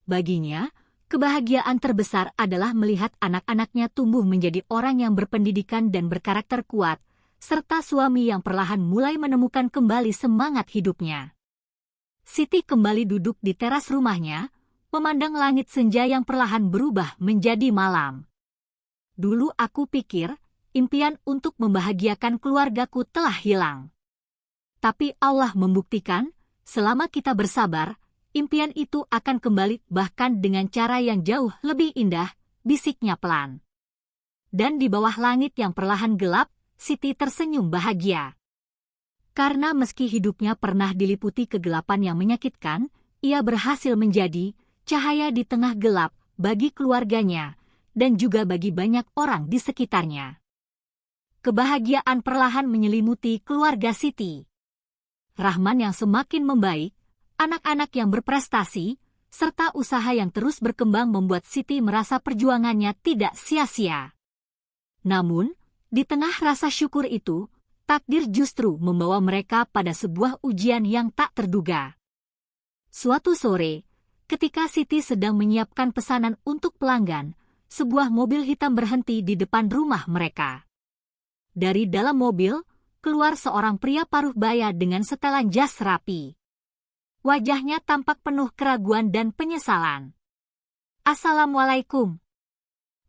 Baginya, Kebahagiaan terbesar adalah melihat anak-anaknya tumbuh menjadi orang yang berpendidikan dan berkarakter kuat, serta suami yang perlahan mulai menemukan kembali semangat hidupnya. Siti kembali duduk di teras rumahnya, memandang langit senja yang perlahan berubah menjadi malam. Dulu aku pikir, impian untuk membahagiakan keluargaku telah hilang. Tapi Allah membuktikan, selama kita bersabar, impian itu akan kembali bahkan dengan cara yang jauh lebih indah, bisiknya pelan. Dan di bawah langit yang perlahan gelap, Siti tersenyum bahagia. Karena meski hidupnya pernah diliputi kegelapan yang menyakitkan, ia berhasil menjadi cahaya di tengah gelap bagi keluarganya dan juga bagi banyak orang di sekitarnya. Kebahagiaan perlahan menyelimuti keluarga Siti. Rahman yang semakin membaik, anak-anak yang berprestasi, serta usaha yang terus berkembang membuat Siti merasa perjuangannya tidak sia-sia. Namun, di tengah rasa syukur itu, takdir justru membawa mereka pada sebuah ujian yang tak terduga. Suatu sore, ketika Siti sedang menyiapkan pesanan untuk pelanggan, sebuah mobil hitam berhenti di depan rumah mereka. Dari dalam mobil, keluar seorang pria paruh baya dengan setelan jas rapi. Wajahnya tampak penuh keraguan dan penyesalan. "Assalamualaikum.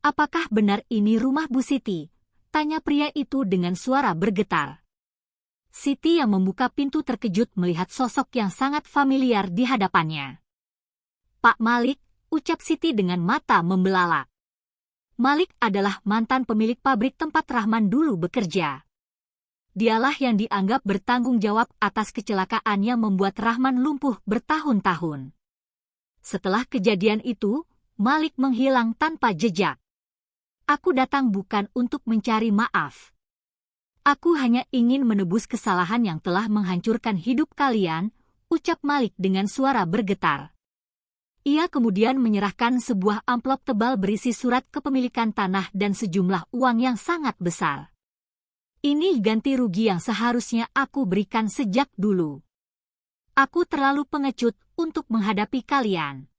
Apakah benar ini rumah Bu Siti?" tanya pria itu dengan suara bergetar. Siti yang membuka pintu terkejut melihat sosok yang sangat familiar di hadapannya. "Pak Malik," ucap Siti dengan mata membelalak. Malik adalah mantan pemilik pabrik tempat Rahman dulu bekerja. Dialah yang dianggap bertanggung jawab atas kecelakaan yang membuat Rahman lumpuh bertahun-tahun. Setelah kejadian itu, Malik menghilang tanpa jejak. "Aku datang bukan untuk mencari maaf. Aku hanya ingin menebus kesalahan yang telah menghancurkan hidup kalian," ucap Malik dengan suara bergetar. Ia kemudian menyerahkan sebuah amplop tebal berisi surat kepemilikan tanah dan sejumlah uang yang sangat besar. "Ini ganti rugi yang seharusnya aku berikan sejak dulu. Aku terlalu pengecut untuk menghadapi kalian.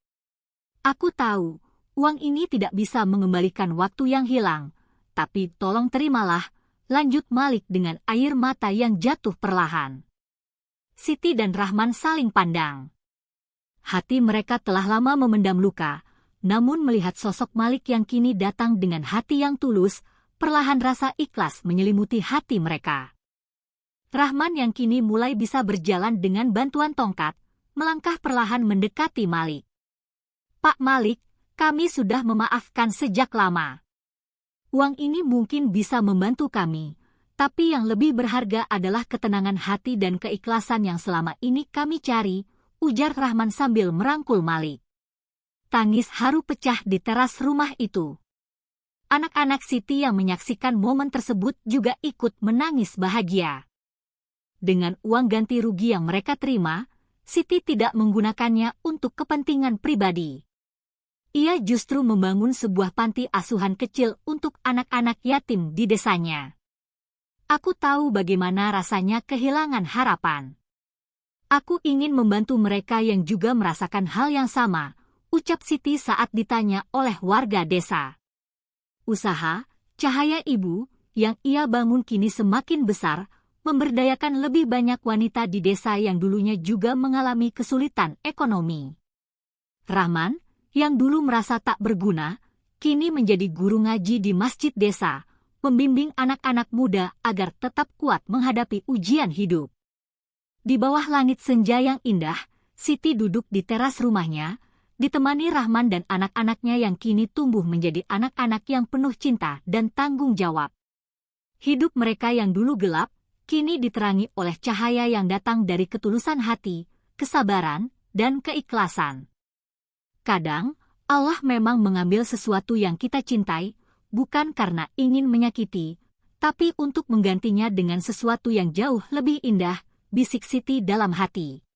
Aku tahu, uang ini tidak bisa mengembalikan waktu yang hilang, tapi tolong terimalah," lanjut Malik dengan air mata yang jatuh perlahan. Siti dan Rahman saling pandang. Hati mereka telah lama memendam luka, namun melihat sosok Malik yang kini datang dengan hati yang tulus, perlahan rasa ikhlas menyelimuti hati mereka. Rahman yang kini mulai bisa berjalan dengan bantuan tongkat, melangkah perlahan mendekati Malik. "Pak Malik, kami sudah memaafkan sejak lama. Uang ini mungkin bisa membantu kami, tapi yang lebih berharga adalah ketenangan hati dan keikhlasan yang selama ini kami cari," ujar Rahman sambil merangkul Malik. Tangis haru pecah di teras rumah itu. Anak-anak Siti yang menyaksikan momen tersebut juga ikut menangis bahagia. Dengan uang ganti rugi yang mereka terima, Siti tidak menggunakannya untuk kepentingan pribadi. Ia justru membangun sebuah panti asuhan kecil untuk anak-anak yatim di desanya. "Aku tahu bagaimana rasanya kehilangan harapan. Aku ingin membantu mereka yang juga merasakan hal yang sama," ucap Siti saat ditanya oleh warga desa. Usaha, Cahaya Ibu, yang ia bangun kini semakin besar, memberdayakan lebih banyak wanita di desa yang dulunya juga mengalami kesulitan ekonomi. Rahman, yang dulu merasa tak berguna, kini menjadi guru ngaji di masjid desa, membimbing anak-anak muda agar tetap kuat menghadapi ujian hidup. Di bawah langit senja yang indah, Siti duduk di teras rumahnya, ditemani Rahman dan anak-anaknya yang kini tumbuh menjadi anak-anak yang penuh cinta dan tanggung jawab. Hidup mereka yang dulu gelap, kini diterangi oleh cahaya yang datang dari ketulusan hati, kesabaran, dan keikhlasan. Kadang, Allah memang mengambil sesuatu yang kita cintai, bukan karena ingin menyakiti, tapi untuk menggantinya dengan sesuatu yang jauh lebih indah, bisik Siti dalam hati.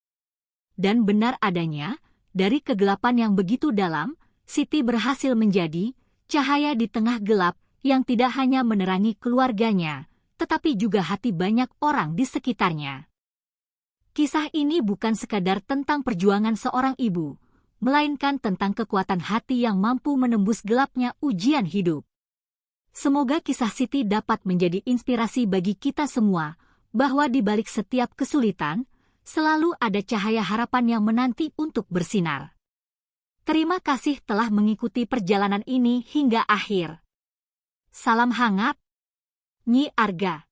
Dan benar adanya, dari kegelapan yang begitu dalam, Siti berhasil menjadi cahaya di tengah gelap yang tidak hanya menerangi keluarganya, tetapi juga hati banyak orang di sekitarnya. Kisah ini bukan sekadar tentang perjuangan seorang ibu, melainkan tentang kekuatan hati yang mampu menembus gelapnya ujian hidup. Semoga kisah Siti dapat menjadi inspirasi bagi kita semua, bahwa di balik setiap kesulitan, selalu ada cahaya harapan yang menanti untuk bersinar. Terima kasih telah mengikuti perjalanan ini hingga akhir. Salam hangat, Nyi Arga.